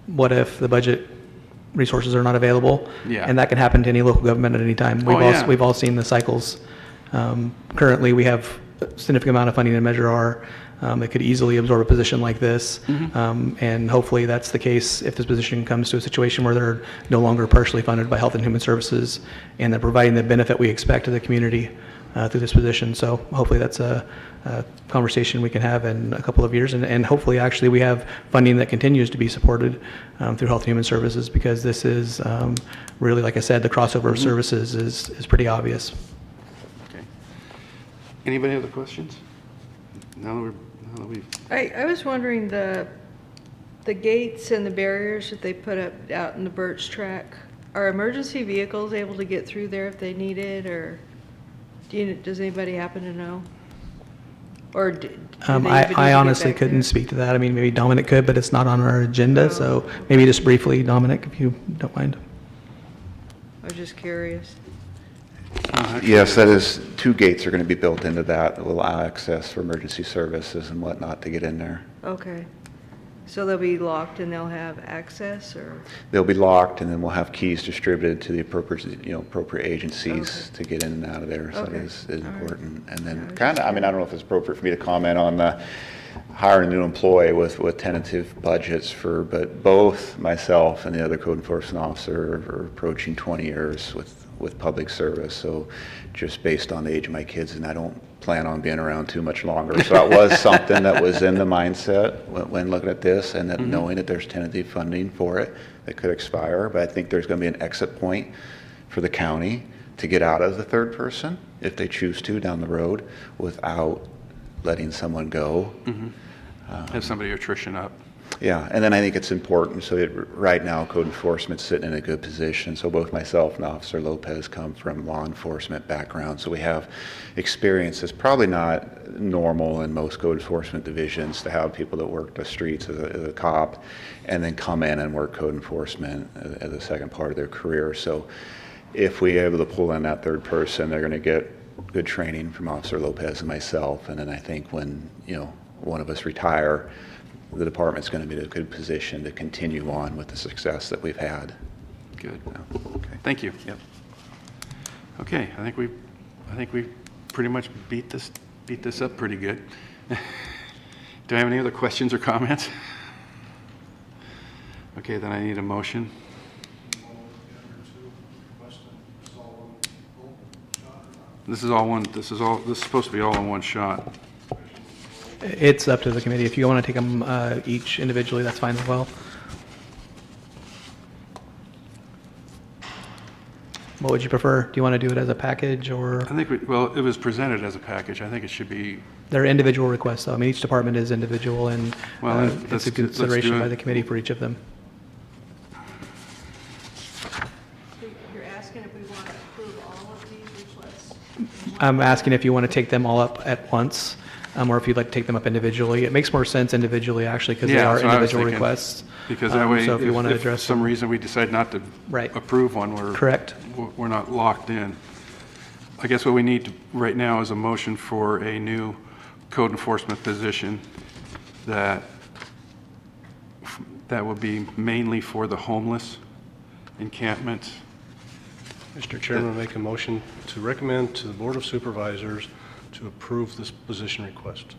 what if the budget resources are not available? Yeah. And that can happen to any local government at any time. yeah. We've all seen the cycles. Currently, we have a significant amount of funding in Measure R that could easily absorb a position like this. And hopefully that's the case if this position comes to a situation where they're no longer partially funded by Health and Human Services and they're providing the benefit we expect to the community through this position. So hopefully that's a conversation we can have in a couple of years. And hopefully actually we have funding that continues to be supported through Health and Human Services, because this is really, like I said, the crossover of services is pretty obvious. Okay. Anybody have other questions? Now that we've, I was wondering, the gates and the barriers that they put up out in the Birch Track, are emergency vehicles able to get through there if they need it, or does anybody happen to know? Or do they even need to I get honestly back couldn't there? speak to that. I mean, maybe Dominic could, but it's not on our agenda. So maybe just briefly, Dominic, if you don't mind. I was just curious. Yes, that is, 2 gates are going to be built into that will allow access for emergency services and whatnot to get in there. Okay. So they'll be locked and they'll have access, or? They'll be locked, and then we'll have keys distributed to the appropriate agencies to get in and out of there. So Okay. it is All right. important. And then was kind of, just I don't know if it's appropriate for me to comment on the hiring a new employee with tentative budgets but both myself and the other code enforcement officer are approaching 20 years with public service. So just based on the age of my kids, and I don't plan on being around too much longer. So that was something that was in the mindset when looking at this, and that knowing that there's tentative funding for it that could expire. But I think there's going to be an exit point for the county to get out of the third person if they choose to down the road without letting someone go. have somebody attrition up. Yeah, and then I think it's important, so right now, code enforcement's sitting in a good position. So both myself and Officer Lopez come from law enforcement background, so we have experience that's probably not normal in most code enforcement divisions to have people that work the streets as a cop and then come in and work code enforcement as a second part of their career. So if we're able to pull in that third person, they're going to get good training from Officer Lopez and myself, and then I think when one of us retire, the department's going to be in a good position to continue on with the success that we've had. Good. Okay. Thank you. Yep. Okay, I think we pretty much beat this up pretty good. Do I have any other questions or comments? Okay, then I need a motion. This is supposed to be all in one shot. It's up to the committee. If you want to take them each individually, that's fine as well. What would you prefer? Do you want to do it as a package, or I think, well, it was presented as a package. I think it should be, they're individual requests, though? I mean, each department is individual, and Well, then it's let's a do consideration it. by the committee for each of them. You're asking if we want to approve all of these requests? I'm asking if you want to take them all up at once, or if you'd like to take them up individually. It makes more sense individually, actually, because they Yeah, are that's what I was individual thinking. requests. because that way, So if you want to if for address some them. reason we decide not to Right. approve one, Correct. we're not locked in. I guess what we need right now is a motion for a new code enforcement position that will be mainly for the homeless encampments. Mr. Chairman, I make a motion to recommend to the Board of Supervisors to approve this position request.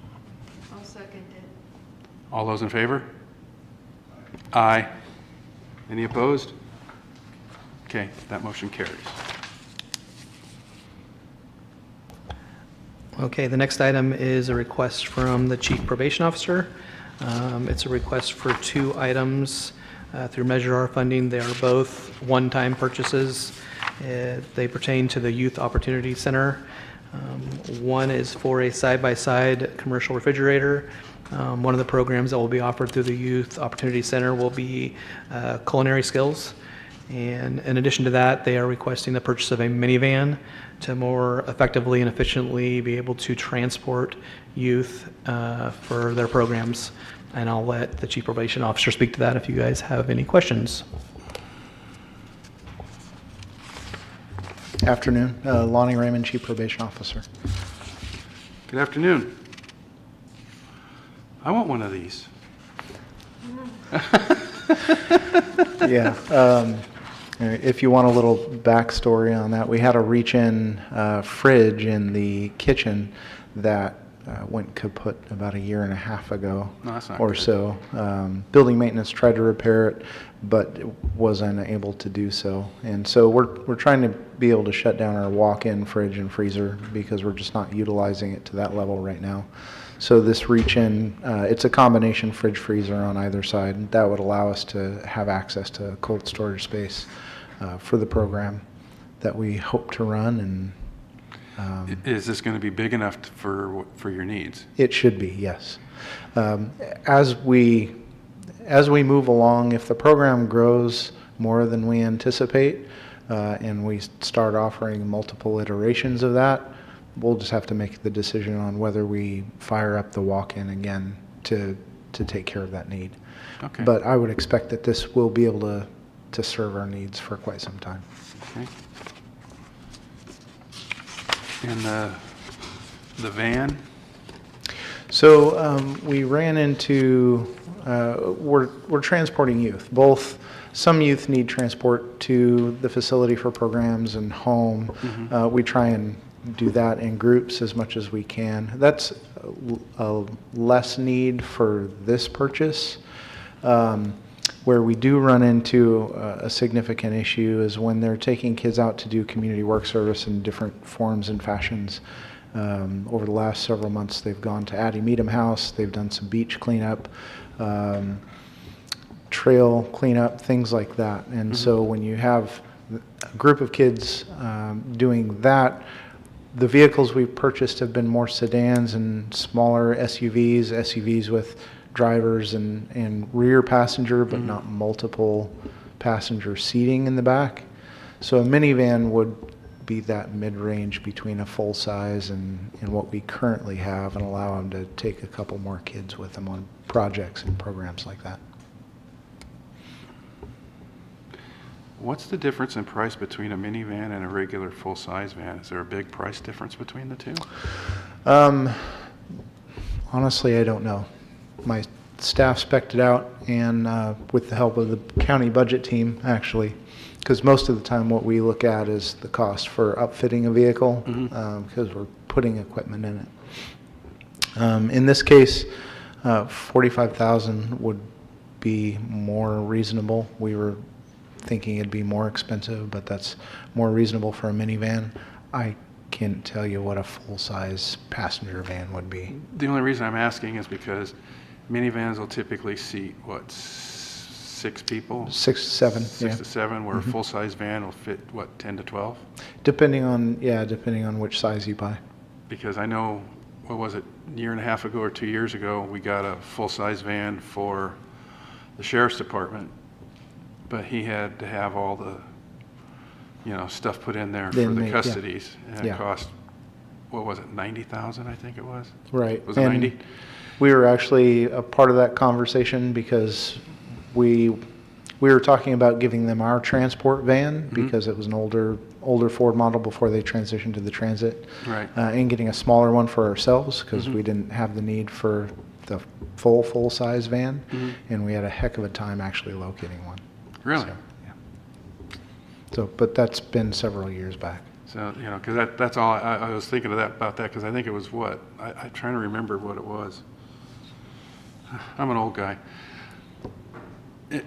I'll second it. All those in favor? Aye. Any opposed? Okay, that motion carries. Okay, the next item is a request from the Chief Probation Officer. It's a request for two items through Measure R funding. They are both one-time purchases. They pertain to the Youth Opportunity Center. One is for a side-by-side commercial refrigerator. One of the programs that will be offered through the Youth Opportunity Center will be culinary skills. And in addition to that, they are requesting the purchase of a minivan to more effectively and efficiently be able to transport youth for their programs. And I'll let the Chief Probation Officer speak to that if you guys have any questions. Afternoon, Lonnie Raymond, Chief Probation Officer. Good afternoon. I want one of these. Yeah, if you want a little backstory on that, we had a reach-in fridge in the kitchen that went kaput about a year and a half ago No, that's not or good. so. Building maintenance tried to repair it, but was unable to do so. And so we're trying to be able to shut down our walk-in fridge and freezer because we're just not utilizing it to that level right now. So this reach-in, it's a combination fridge freezer on either side. That would allow us to have access to cold storage space for the program that we hope to run, and Is this going to be big enough for your needs? it should be, yes. As we move along, if the program grows more than we anticipate, and we start offering multiple iterations of that, we'll just have to make the decision on whether we fire up the walk-in again to take care of that need. Okay. But I would expect that this will be able to serve our needs for quite some time. Okay. And the van? So we ran into, we're transporting youth. Both, some youth need transport to the facility for programs and home. We try and do that in groups as much as we can. That's a less need for this purchase. Where we do run into a significant issue is when they're taking kids out to do community work service in different forms and fashions. Over the last several months, they've gone to Addie Meadham House, they've done some beach cleanup, trail cleanup, things like that. And so when you have a group of kids doing that, the vehicles we've purchased have been more sedans and smaller SUVs with drivers and rear passenger, but not multiple passenger seating in the back. So a minivan would be that mid-range between a full-size and what we currently have, and allow them to take a couple more kids with them on projects and programs like that. What's the difference in price between a minivan and a regular full-size van? Is there a big price difference between the two? Honestly, I don't know. My staff spec'd it out, and with the help of the county budget team, actually, because most of the time what we look at is the cost for upfitting a vehicle, because we're putting equipment in it. In this case, $45,000 would be more reasonable. We were thinking it'd be more expensive, but that's more reasonable for a minivan. I can't tell you what a full-size passenger van would be. The only reason I'm asking is because minivans will typically seat, what, 6 6 people? 6, 7, yeah. 6 to 7, where a full-size van will fit, what, 10 to 12? Depending on which size you buy. Because I know, what was it, a year and a half ago or 2 years ago, we got a full-size van for the sheriff's department, but he had to have all the, stuff put in there The for the inmate, yeah. custodies. And Yeah. it cost, what was it, 90,000, I think it was? Right. Was it 90? We were actually a part of that conversation because we were talking about giving them our transport van because it was an older Ford model before they transitioned to the Transit. Right. And getting a smaller one for ourselves because we didn't have the need for the full-size van. And we had a heck of a time actually locating one. Really? So, yeah. So, but that's been several years back. So, because that's all, I was thinking about that, because I think it was what? I'm trying to remember what it was. I'm an old guy. Because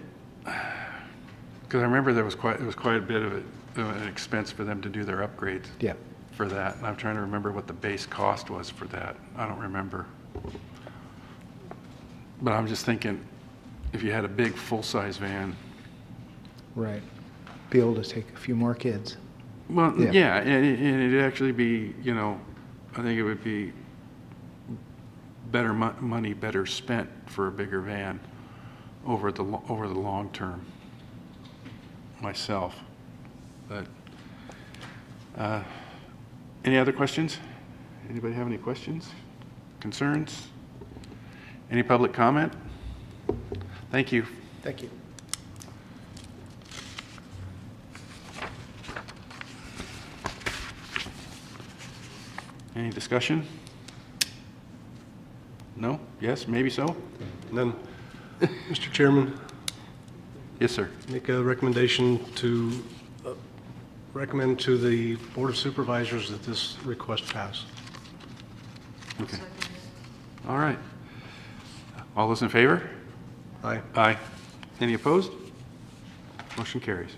I remember it was quite a bit of an expense for them to do their upgrades Yeah. for that. And I'm trying to remember what the base cost was for that. I don't remember. But I'm just thinking, if you had a big full-size van, Right. Be able to take a few more kids. well, Yeah. yeah, and it'd actually be, I think it would be better money better spent for a bigger van over the long term myself. But any other questions? Anybody have any questions, concerns? Any public comment? Thank you. Thank you. Any discussion? No? Yes? Maybe so? And then, Mr. Chairman, Yes, sir. make a recommendation to recommend to the Board of Supervisors that this request pass. Okay. All right. All those in favor? Aye. Aye. Any opposed? Motion carries.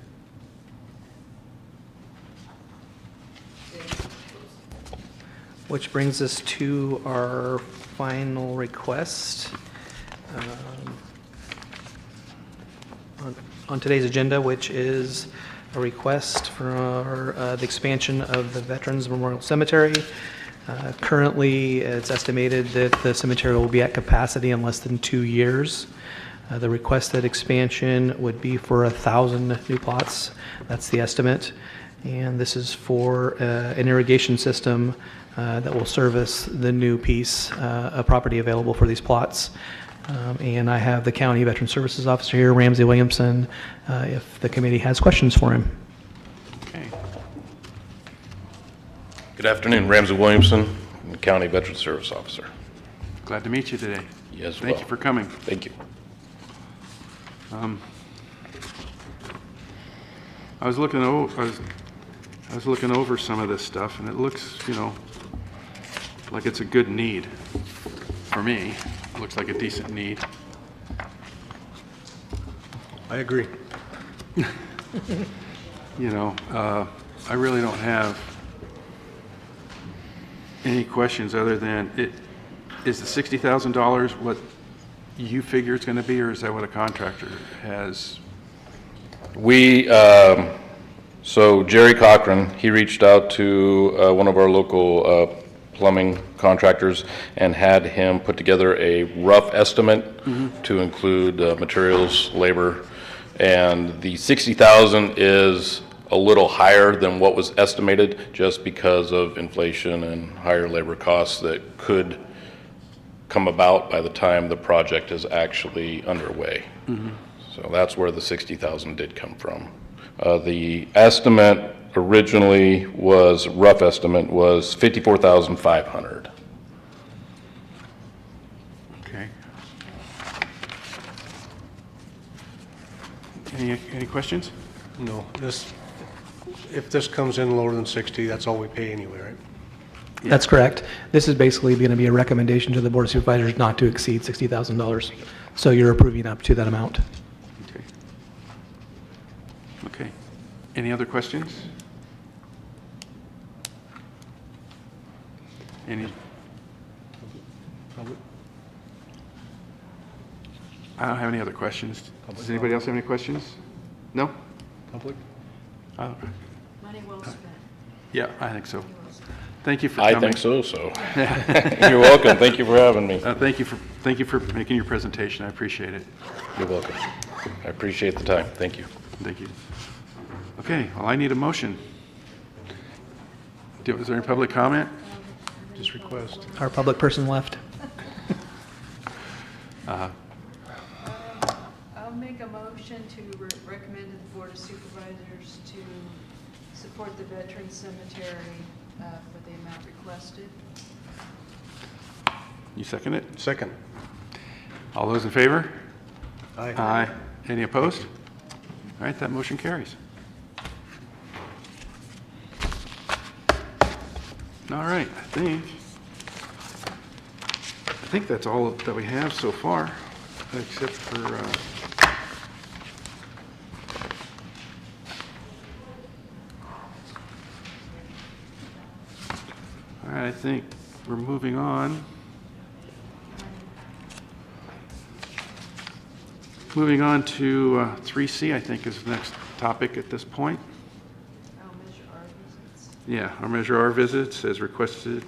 Which brings us to our final request on today's agenda, which is a request for the expansion of the Veterans Memorial Cemetery. Currently, it's estimated that the cemetery will be at capacity in less than 2 years. The requested expansion would be for 1,000 new plots. That's the estimate. And this is for an irrigation system that will service the new piece of property available for these plots. And I have the County Veteran Services Officer here, Ramsey Williamson, if the committee has questions for him. Okay. Good afternoon, Ramsey Williamson, County Veteran Service Officer. Glad to meet you today. You as Thank well. you for coming. Thank you. I was looking over some of this stuff, and it looks, like it's a good need for me. It looks like a decent need. I agree. I really don't have any questions other than is the $60,000 what you figure it's going to be, or is that what a contractor has? So Jerry Cochran, he reached out to one of our local plumbing contractors and had him put together a rough estimate to include materials, labor, and the 60,000 is a little higher than what was estimated just because of inflation and higher labor costs that could come about by the time the project is actually underway. So that's where the 60,000 did come from. The estimate originally was, rough estimate was 54,500. Okay. Any questions? No, if this comes in lower than 60, that's all we pay anyway, right? That's correct. This is basically going to be a recommendation to the Board of Supervisors not to exceed $60,000. So you're approving up to that amount. Okay. Okay. Any other questions? I don't have any other questions. Does anybody else have any questions? No? Public? Oh, Money well spent. yeah, I think so. Thank you for I coming. think so. You're welcome. Thank you for having me. Thank you for making your presentation. I appreciate it. You're welcome. I appreciate the time. Thank you. Thank you. Okay, well, I need a motion. Is there any public comment? Just request. Our public person left. I'll make a motion to recommend to the Board of Supervisors to support the Veteran Cemetery for the amount requested. You second it? Second. All those in favor? Aye. Aye. Any opposed? All right, that motion carries. All right, I think that's all that we have so far, except for, all right, I think we're moving on. Moving on to 3C, I think, is the next topic at this point. I'll measure our visits. Yeah, our measure our visits as requested.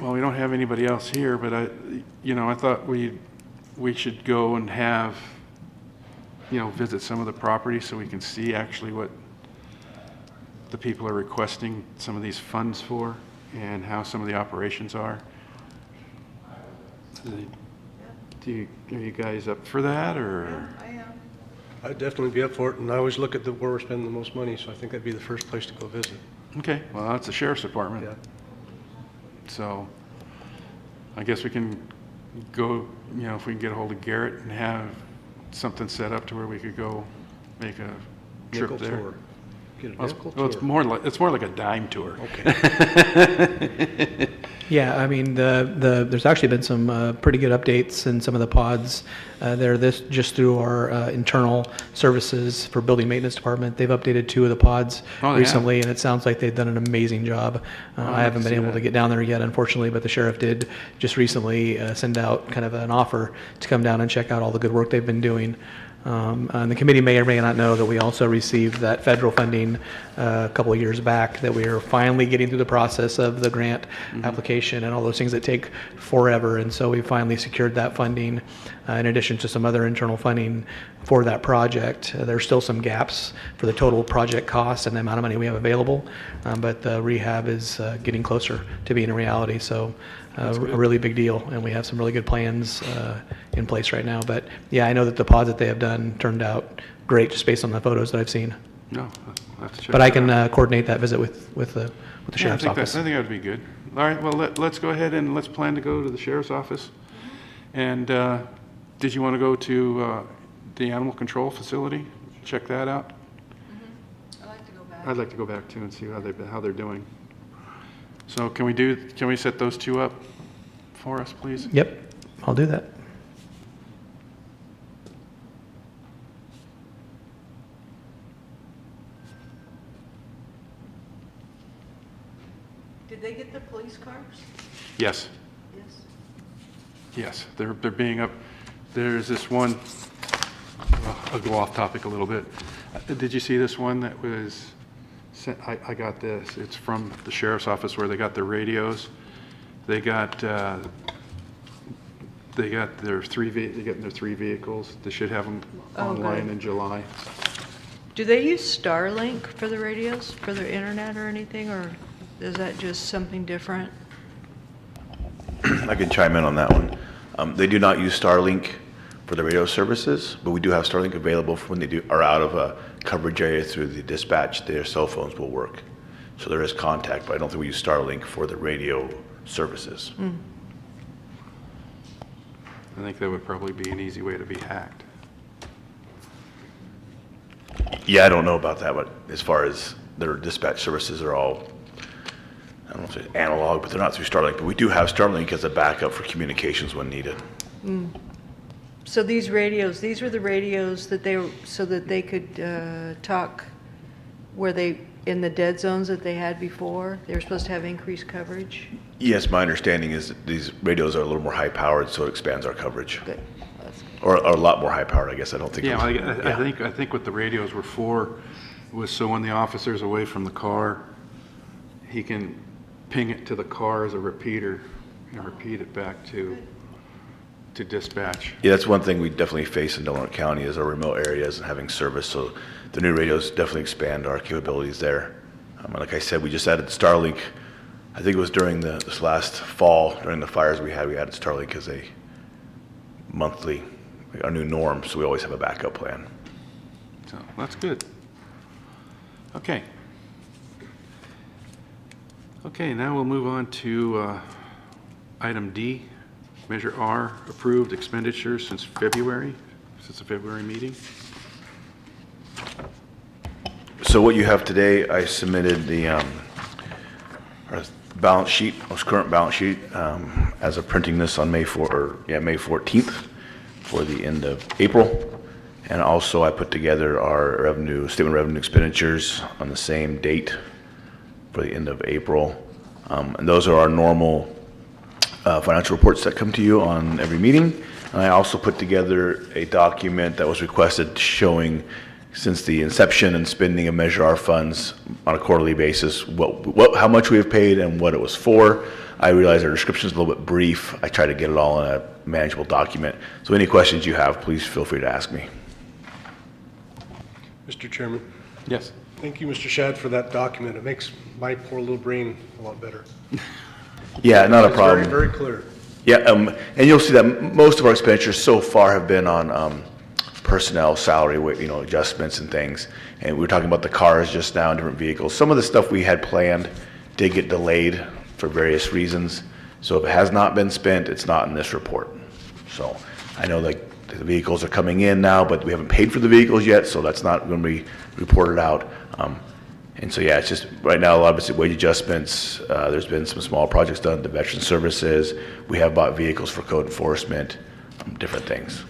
Well, we don't have anybody else here, but I thought we should go and have, visit some of the properties so we can see actually what the people are requesting some of these funds for and how some of the operations are. Are you guys up for that, or? I am. I'd definitely be up for it, and I always look at where we're spending the most money, so I think that'd be the first place to go visit. Okay, well, that's the sheriff's department. Yeah. So I guess we can go, if we can get a hold of Garrett and have something set up to where we could go make a trip Nickel there. tour. Get a Well, nickel well, tour. it's more like a dime tour. Okay. Yeah, I mean, there's actually been some pretty good updates in some of the pods there. This just through our internal services for building maintenance department. They've updated 2 of the pods Oh, they have? recently, and it sounds like they've done an amazing job. I haven't been see able that. to get down there yet, unfortunately, but the sheriff did just recently send out kind of an offer to come down and check out all the good work they've been doing. And the committee may or may not know that we also received that federal funding a couple of years back, that we are finally getting through the process of the grant application and all those things that take forever. And so we finally secured that funding in addition to some other internal funding for that project. There's still some gaps for the total project cost and the amount of money we have available, but the rehab is getting closer to being a reality. So a really big deal, and we have some really good plans in place right now. But yeah, I know that the pods that they have done turned out great just based on the photos that I've seen. No, I'll have to check But I that can out. coordinate that visit with the Yeah, sheriff's office. I think that would be good. All right, well, let's go ahead and let's plan to go to the sheriff's office. And did you want to go to the animal control facility? Check that out? I'd like to go back. I'd like to go back too and see how they're doing. So can we set those 2 up for us, please? Yep, I'll do that. Did they get the police cars? Yes, Yes. yes, they're being up. There's this one, well, I'll go off topic a little bit. Did you see this one that was sent? I got this. It's from the sheriff's office where they got their radios. They got their 3 vehicles. They should have them Oh, online good. in July. Do they use Starlink for the radios, for their internet or anything, or is that just something different? I can chime in on that one. They do not use Starlink for the radio services, but we do have Starlink available for when they are out of a coverage area through the dispatch. Their cell phones will work. So there is contact, but I don't think we use Starlink for the radio services. I think that would probably be an easy way to be hacked. Yeah, I don't know about that, but as far as their dispatch services are all, I don't know if it's analog, but they're not through Starlink. But we do have Starlink as a backup for communications when needed. So these radios, these were the radios that so that they could talk where they in the dead zones that they had before? They were supposed to have increased coverage? Yes, my understanding is that these radios are a little more high-powered, so it expands our coverage. Good. Or a lot more high-powered, I guess. I don't think. Yeah, it was- I think what the radios were for was so when the officer's away from the car, he can ping it to the car as a repeater and repeat it back to dispatch. Yeah, that's one thing we definitely face in Delaware County is our remote areas and having service. So the new radios definitely expand our capabilities there. Like I said, we just added Starlink. I think it was during this last fall, during the fires we added Starlink as a monthly, our new norm. So we always have a backup plan. So that's good. Okay. Okay, now we'll move on to item D, Measure R, approved expenditures since the February meeting. So what you have today, I submitted the our balance sheet, most current balance sheet, as of printing this on May 14th for the end of April. And also I put together our statement of revenue expenditures on the same date for the end of April. And those are our normal financial reports that come to you on every meeting. And I also put together a document that was requested showing since the inception and spending of Measure R funds on a quarterly basis, how much we have paid and what it was for. I realize our description is a little bit brief. I try to get it all in a manageable document. So any questions you have, please feel free to ask me. Mr. Chairman, Yes. thank you, Mr. Shad, for that document. It makes my poor little brain a lot better. Yeah, not a It's problem. very, very clear. Yeah, and you'll see that most of our expenditures so far have been on personnel, salary, adjustments and things. And we were talking about the cars just now and different vehicles. Some of the stuff we had planned did get delayed for various reasons. So if it has not been spent, it's not in this report. So I know like the vehicles are coming in now, but we haven't paid for the vehicles yet, so that's not going to be reported out. And so, yeah, it's just right now, obviously, wage adjustments. There's been some small projects done, the veteran services. We have bought vehicles for code enforcement, different things.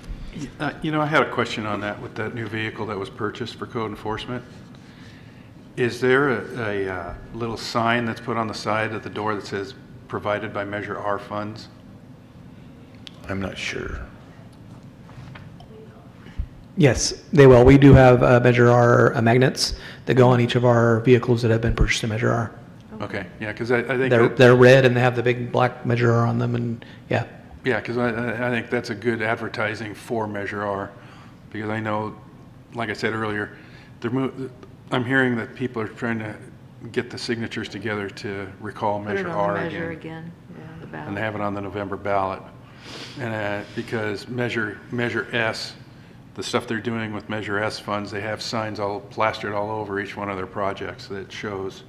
I had a question on that with that new vehicle that was purchased for code enforcement. Is there a little sign that's put on the side of the door that says provided by Measure R funds? I'm not sure. Yes, they will. We do have Measure R magnets that go on each of our vehicles that have been purchased in Measure R. Okay, yeah, because I think They're red and they have the big black Measure R on them, and yeah. Yeah, because I think that's a good advertising for Measure R, because I know, like I said earlier, I'm hearing that people are trying to get the signatures together to recall Put it Measure on R the measure again, again, yeah, the ballot. and have it on the November ballot. And because Measure S, the stuff they're doing with Measure S funds, they have signs all plastered all over each one of their projects that shows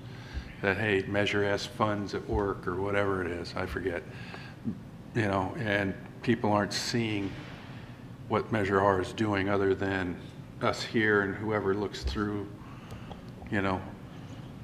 that, hey, Measure S funds at work, or whatever it is, I forget. And people aren't seeing what Measure R is doing other than us here and whoever looks through,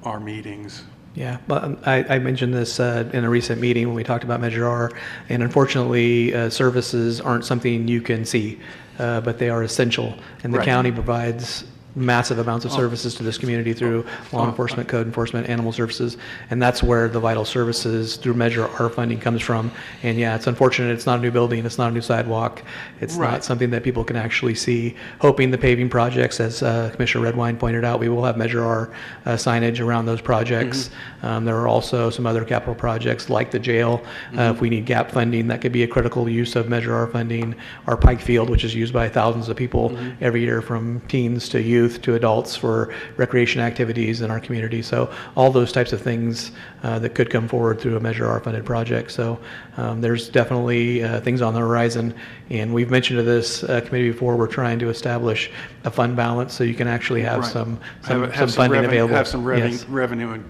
our meetings. Yeah, but I mentioned this in a recent meeting when we talked about Measure R, and unfortunately, services aren't something you can see, but they are essential, and the Right. county provides massive amounts of services to this community through law enforcement, code enforcement, animal services, and that's where the vital services through Measure R funding comes from. And yeah, it's unfortunate, it's not a new building, it's not a new sidewalk, it's Right. not something that people can actually see. Hoping the paving projects, as Commissioner Redwine pointed out, we will have Measure R signage around those projects. There are also some other capital projects like the jail. If we need gap funding, that could be a critical use of Measure R funding. Our Pike Field, which is used by thousands of people every year, from teens to youth to adults, for recreation activities in our community. So all those types of things that could come forward through a Measure R funded project. So there's definitely things on the horizon. And we've mentioned to this committee before, we're trying to establish a fund balance so you can actually have Right. some Have funding available. Have some Yes. revenue and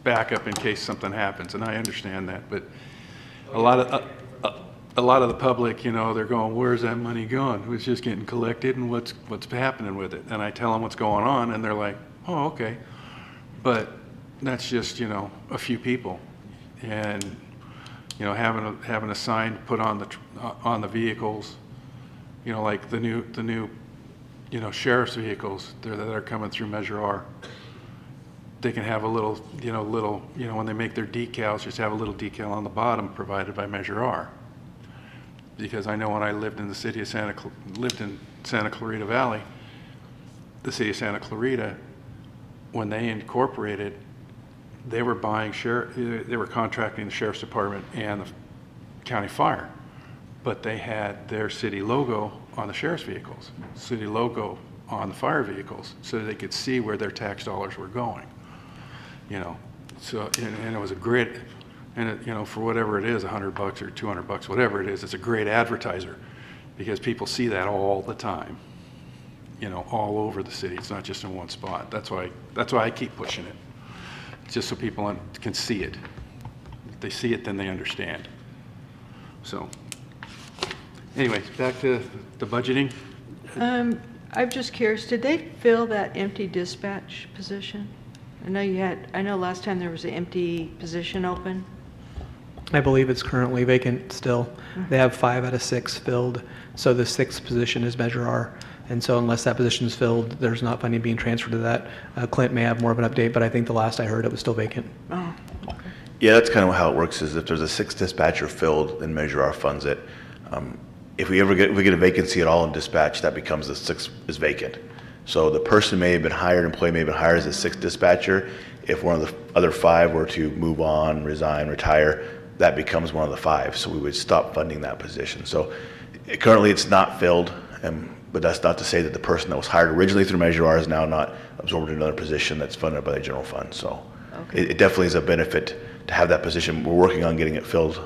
backup in case something happens, and I understand that, but a lot of the public, they're going, where's that money going? It's just getting collected, and what's happening with it? And I tell them what's going on, and they're like, oh, okay. But that's just, a few people. And, having a sign put on the vehicles, like the new sheriff's vehicles that are coming through Measure R. they can have a little, when they make their decals, just have a little decal on the bottom provided by Measure R. Because I know when I lived in the city of Santa Clarita Valley, the city of Santa Clarita, when they incorporated, they were contracting the sheriff's department and the county fire, but they had their city logo on the sheriff's vehicles, city logo on the fire vehicles, so they could see where their tax dollars were going. So, and it was a great, and it, for whatever it is, $100 or $200, whatever it is, it's a great advertiser, because people see that all the time, all over the city. It's not just in one spot. That's why I keep pushing it, just so people can see it. If they see it, then they understand. So, anyways, back to the budgeting. I'm just curious, did they fill that empty dispatch position? I know last time there was an empty position open. I believe it's currently vacant still. They have 5 out of 6 filled, so the 6th position is Measure R. And so unless that position is filled, there's not funding being transferred to that. Clint may have more of an update, but I think the last I heard, it was still vacant. Oh, okay. Yeah, that's kind of how it works, is if there's a 6th dispatcher filled, then Measure R funds it. If we get a vacancy at all in dispatch, that becomes the 6th is vacant. So the person may have been hired, employee may have been hired as a 6th dispatcher. If one of the other 5 were to move on, resign, retire, that becomes one of the 5. So we would stop funding that position. So currently it's not filled, but that's not to say that the person that was hired originally through Measure R is now not absorbed in another position that's funded by the general fund. So it definitely is a benefit to have that position. We're working on getting it filled,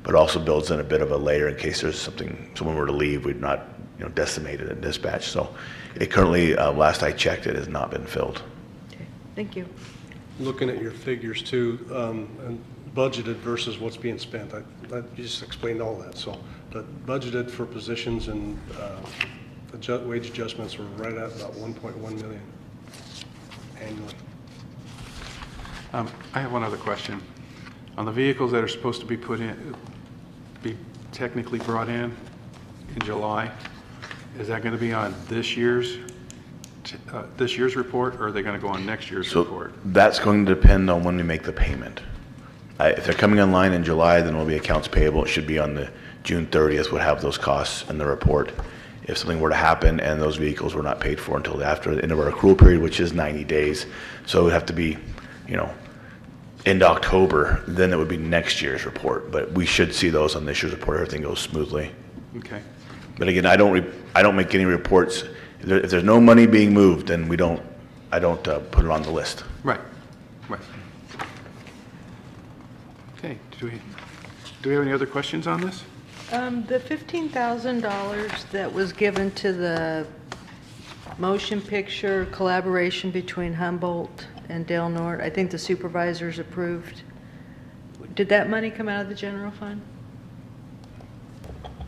but also builds in a bit of a layer in case there's someone were to leave, we'd not decimated in dispatch. So it currently, last I checked, it has not been filled. Okay, thank you. Looking at your figures too, and budgeted versus what's being spent, you just explained all that. So, but budgeted for positions and wage adjustments were right at about 1.1 million annually. I have one other question. On the vehicles that are supposed to be be technically brought in July, is that going to be on this year's report, or are they going to go on next year's report? That's going to depend on when we make the payment. If they're coming online in July, then it'll be accounts payable. It should be on the June 30th, would have those costs in the report. If something were to happen and those vehicles were not paid for until after the end of our accrual period, which is 90 days, so it would have to be, end October, then it would be next year's report. But we should see those on this year's report. Everything goes smoothly. Okay. But again, I don't make any reports. If there's no money being moved, then I don't put it on the list. Right. Okay, do we have any other questions on this? The $15,000 that was given to the motion picture collaboration between Humboldt and Del Norte, I think the supervisors approved. Did that money come out of the general fund?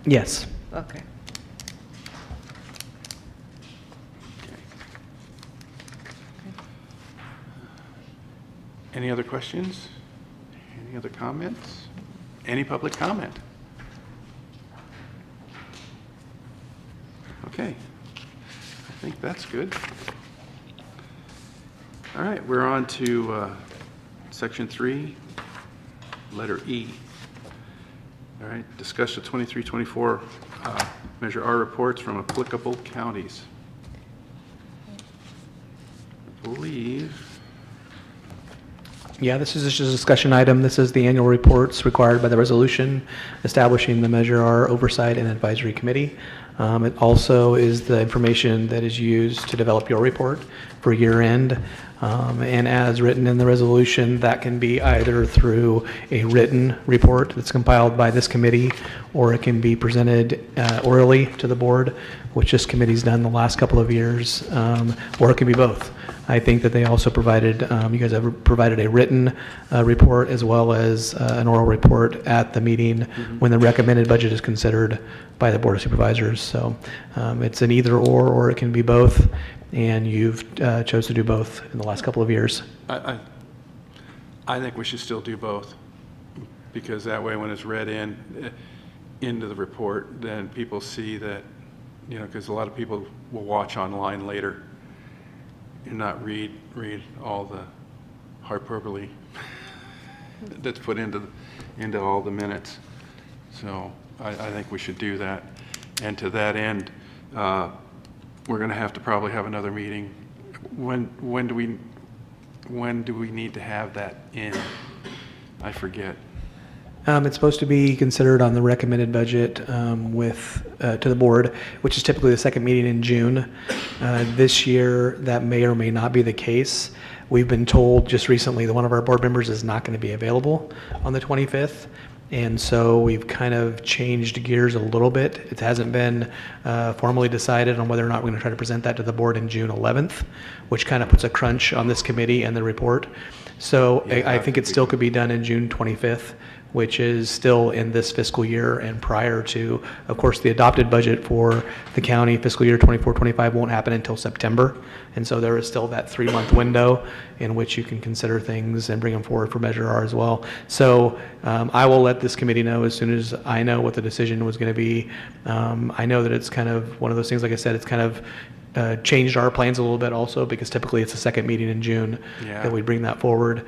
Yes. Okay. Any other questions? Any other comments? Any public comment? Okay, I think that's good. All right, we're on to section 3, letter E. All right, discuss the 23-24 Measure R reports from applicable counties. I believe. Yeah, this is just a discussion item. This is the annual reports required by the resolution establishing the Measure R Oversight and Advisory Committee. It also is the information that is used to develop your report for year end. And as written in the resolution, that can be either through a written report that's compiled by this committee, or it can be presented orally to the board, which this committee's done the last couple of years, or it can be both. I think that they also provided, you guys have provided a written report as well as an oral report at the meeting when the recommended budget is considered by the Board of Supervisors. So it's an either or it can be both, and you've chose to do both in the last couple of years. I think we should still do both, because that way when it's read into the report, then people see that, because a lot of people will watch online later and not read all hyperbole that's put into all the minutes. So I think we should do that. And to that end, we're going to have to probably have another meeting. When do we need to have that in? I forget. It's supposed to be considered on the recommended budget to the board, which is typically the second meeting in June. This year, that may or may not be the case. We've been told just recently that one of our board members is not going to be available on the 25th. And so we've kind of changed gears a little bit. It hasn't been formally decided on whether or not we're going to try to present that to the board in June 11th, which kind of puts a crunch on this committee and the report. So Yeah, I think it still could be done in June 25th, which is still in this fiscal year and prior to, of course, the adopted budget for the county fiscal year 24-25 won't happen until September. And so there is still that 3-month window in which you can consider things and bring them forward for Measure R as well. So I will let this committee know as soon as I know what the decision was going to be. I know that it's kind of one of those things, like I said, it's kind of changed our plans a little bit also, because typically it's the second meeting in June that we bring that forward.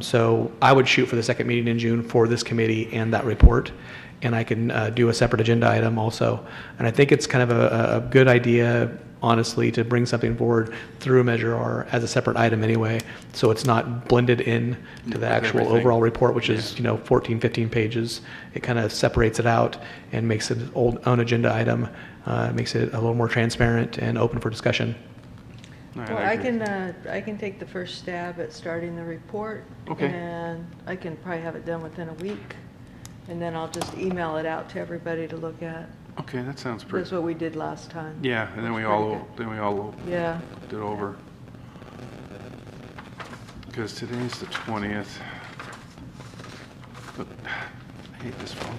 So I would shoot for the second meeting in June for this committee and that report, and I can do a separate agenda item also. And I think it's kind of a good idea, honestly, to bring something forward through Measure R as a separate item anyway, so it's not blended in to the actual everything. overall report, which is 14, 15 pages. It kind of separates it out and makes it an own agenda item, makes it a little more transparent and open for discussion. All right, Well, agree. I can take the first stab at starting the report. Okay. And I can probably have it done within a week. And then I'll just email it out to everybody to look at. Okay, that sounds pretty. That's what we did last time. Yeah, and then we That's all pretty good. Yeah. looked it over. Because today's the 20th. But I hate this phone.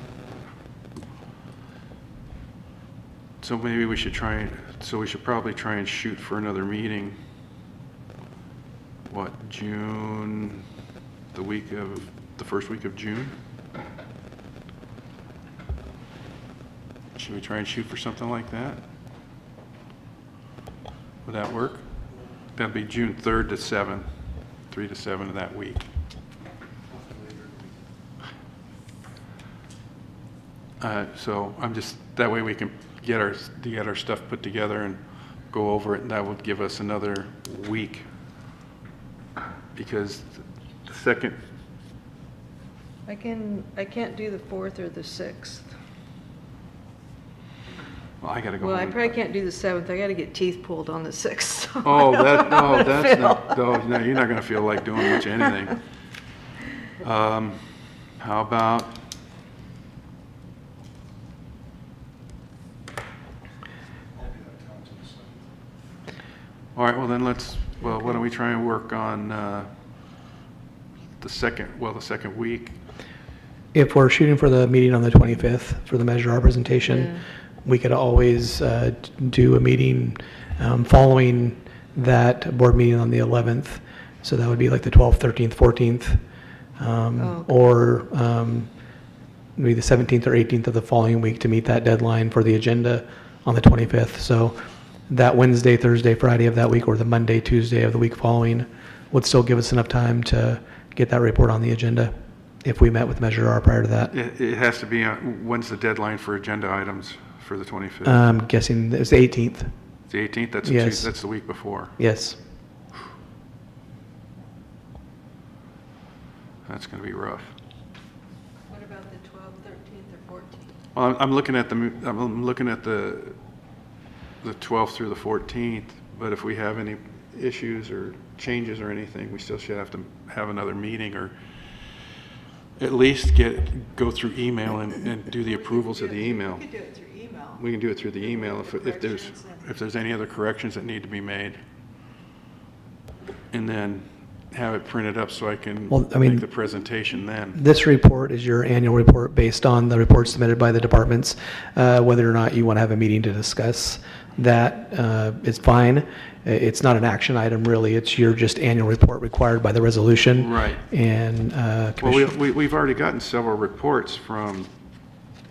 So maybe we should we should probably try and shoot for another meeting. What, June, the first week of June? Should we try and shoot for something like that? Would that work? That'd be June 3rd to 7th, 3 to 7 of that week. So I'm just, that way we can get our stuff put together and go over it, and that would give us another week. Because the second, I can't do the 4th or the 6th. well, I gotta go Well, I home. probably can't do the 7th. I got to get teeth pulled on the 6th. so Oh, I don't know how to that's feel. not, no, you're not gonna feel like doing much anything. How about, all right, well then why don't we try and work on, the second week? If we're shooting for the meeting on the 25th for the Measure R presentation, we could always do a meeting following that board meeting on the 11th. So that would be like the 12th, 13th, 14th, okay. or maybe the 17th or 18th of the following week to meet that deadline for the agenda on the 25th. So that Wednesday, Thursday, Friday of that week, or the Monday, Tuesday of the week following would still give us enough time to get that report on the agenda if we met with Measure R prior to that. It has to be, when's the deadline for agenda items for the 25th? I'm guessing it's the 18th. The 18th, that's yes. that's the week before. Yes. That's gonna be rough. What about the 12th, 13th, or 14th? Well, I'm looking at the 12th through the 14th, but if we have any issues or changes or anything, we still should have to have another meeting, or at least go through email and do the approvals of the email. We could do it through email. We can do it through the email if Corrections if there's any other corrections that need to be made. And then have it printed up so I can Well, I mean- make the presentation then. This report is your annual report based on the reports submitted by the departments. Whether or not you want to have a meeting to discuss that is fine. It's not an action item, really. It's your just annual report required by the resolution. Right. And Well, we've already gotten several reports from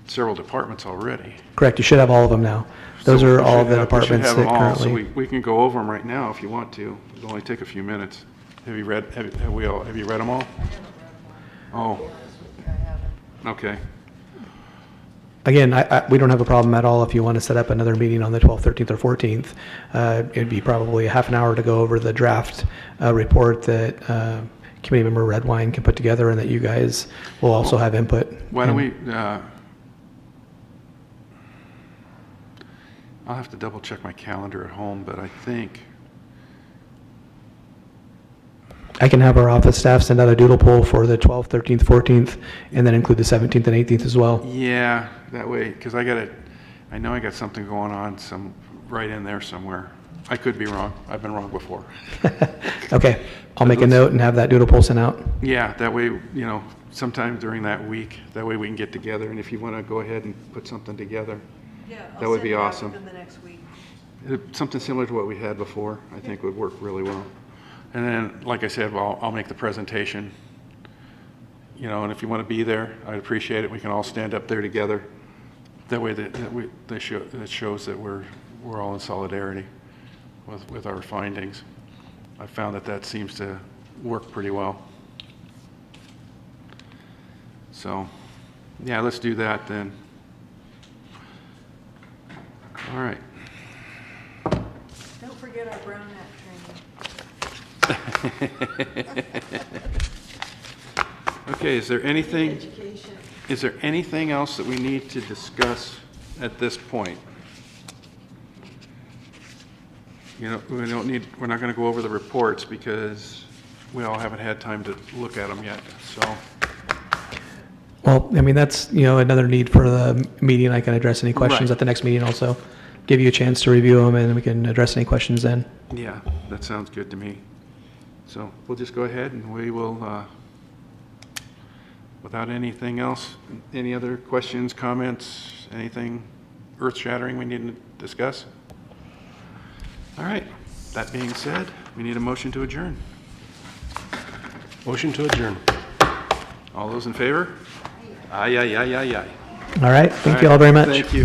several departments already. correct, you should have all of them now. Those So are we all should of the have- we should departments have that them all, so currently. we can go over them right now if you want to. It'll only take a few minutes. Have you read, have you read them all? Oh. Okay. Again, we don't have a problem at all if you want to set up another meeting on the 12th, 13th, or 14th. It'd be probably a half an hour to go over the draft report that committee member Redwine can put together and that you guys will also have input. Why don't we, I'll have to double check my calendar at home, but I think, I can have our office staff send out a doodle poll for the 12th, 13th, 14th, and then include the 17th and 18th as well. yeah, that way, because I know I got something going on right in there somewhere. I could be wrong. I've been wrong before. Okay, I'll make a note and have that doodle poll sent out. Yeah, that way, sometime during that week, that way we can get together, and if you want to go ahead and put something together, that would be awesome. Within the next week. Something similar to what we had before, I think would work really well. And then, like I said, I'll make the presentation, and if you want to be there, I'd appreciate it. We can all stand up there together. That way that shows that we're all in solidarity with our findings. I found that seems to work pretty well. So, yeah, let's do that then. All right. Don't forget our brown hat Okay, is there anything? education. Is there anything else that we need to discuss at this point? We're not going to go over the reports because we all haven't had time to look at them yet, so. Well, I mean, that's, another need for the meeting. I can address any questions Right. at the next meeting also. Give you a chance to review them and we can address any questions then. Yeah, that sounds good to me. So we'll just go ahead and we will, without anything else, any other questions, comments, anything earth-shattering we need to discuss? All right, that being said, we need a motion to adjourn. Motion to adjourn. All those in favor? Aye, aye, aye, aye, aye. All right, thank you all very much. Thank you.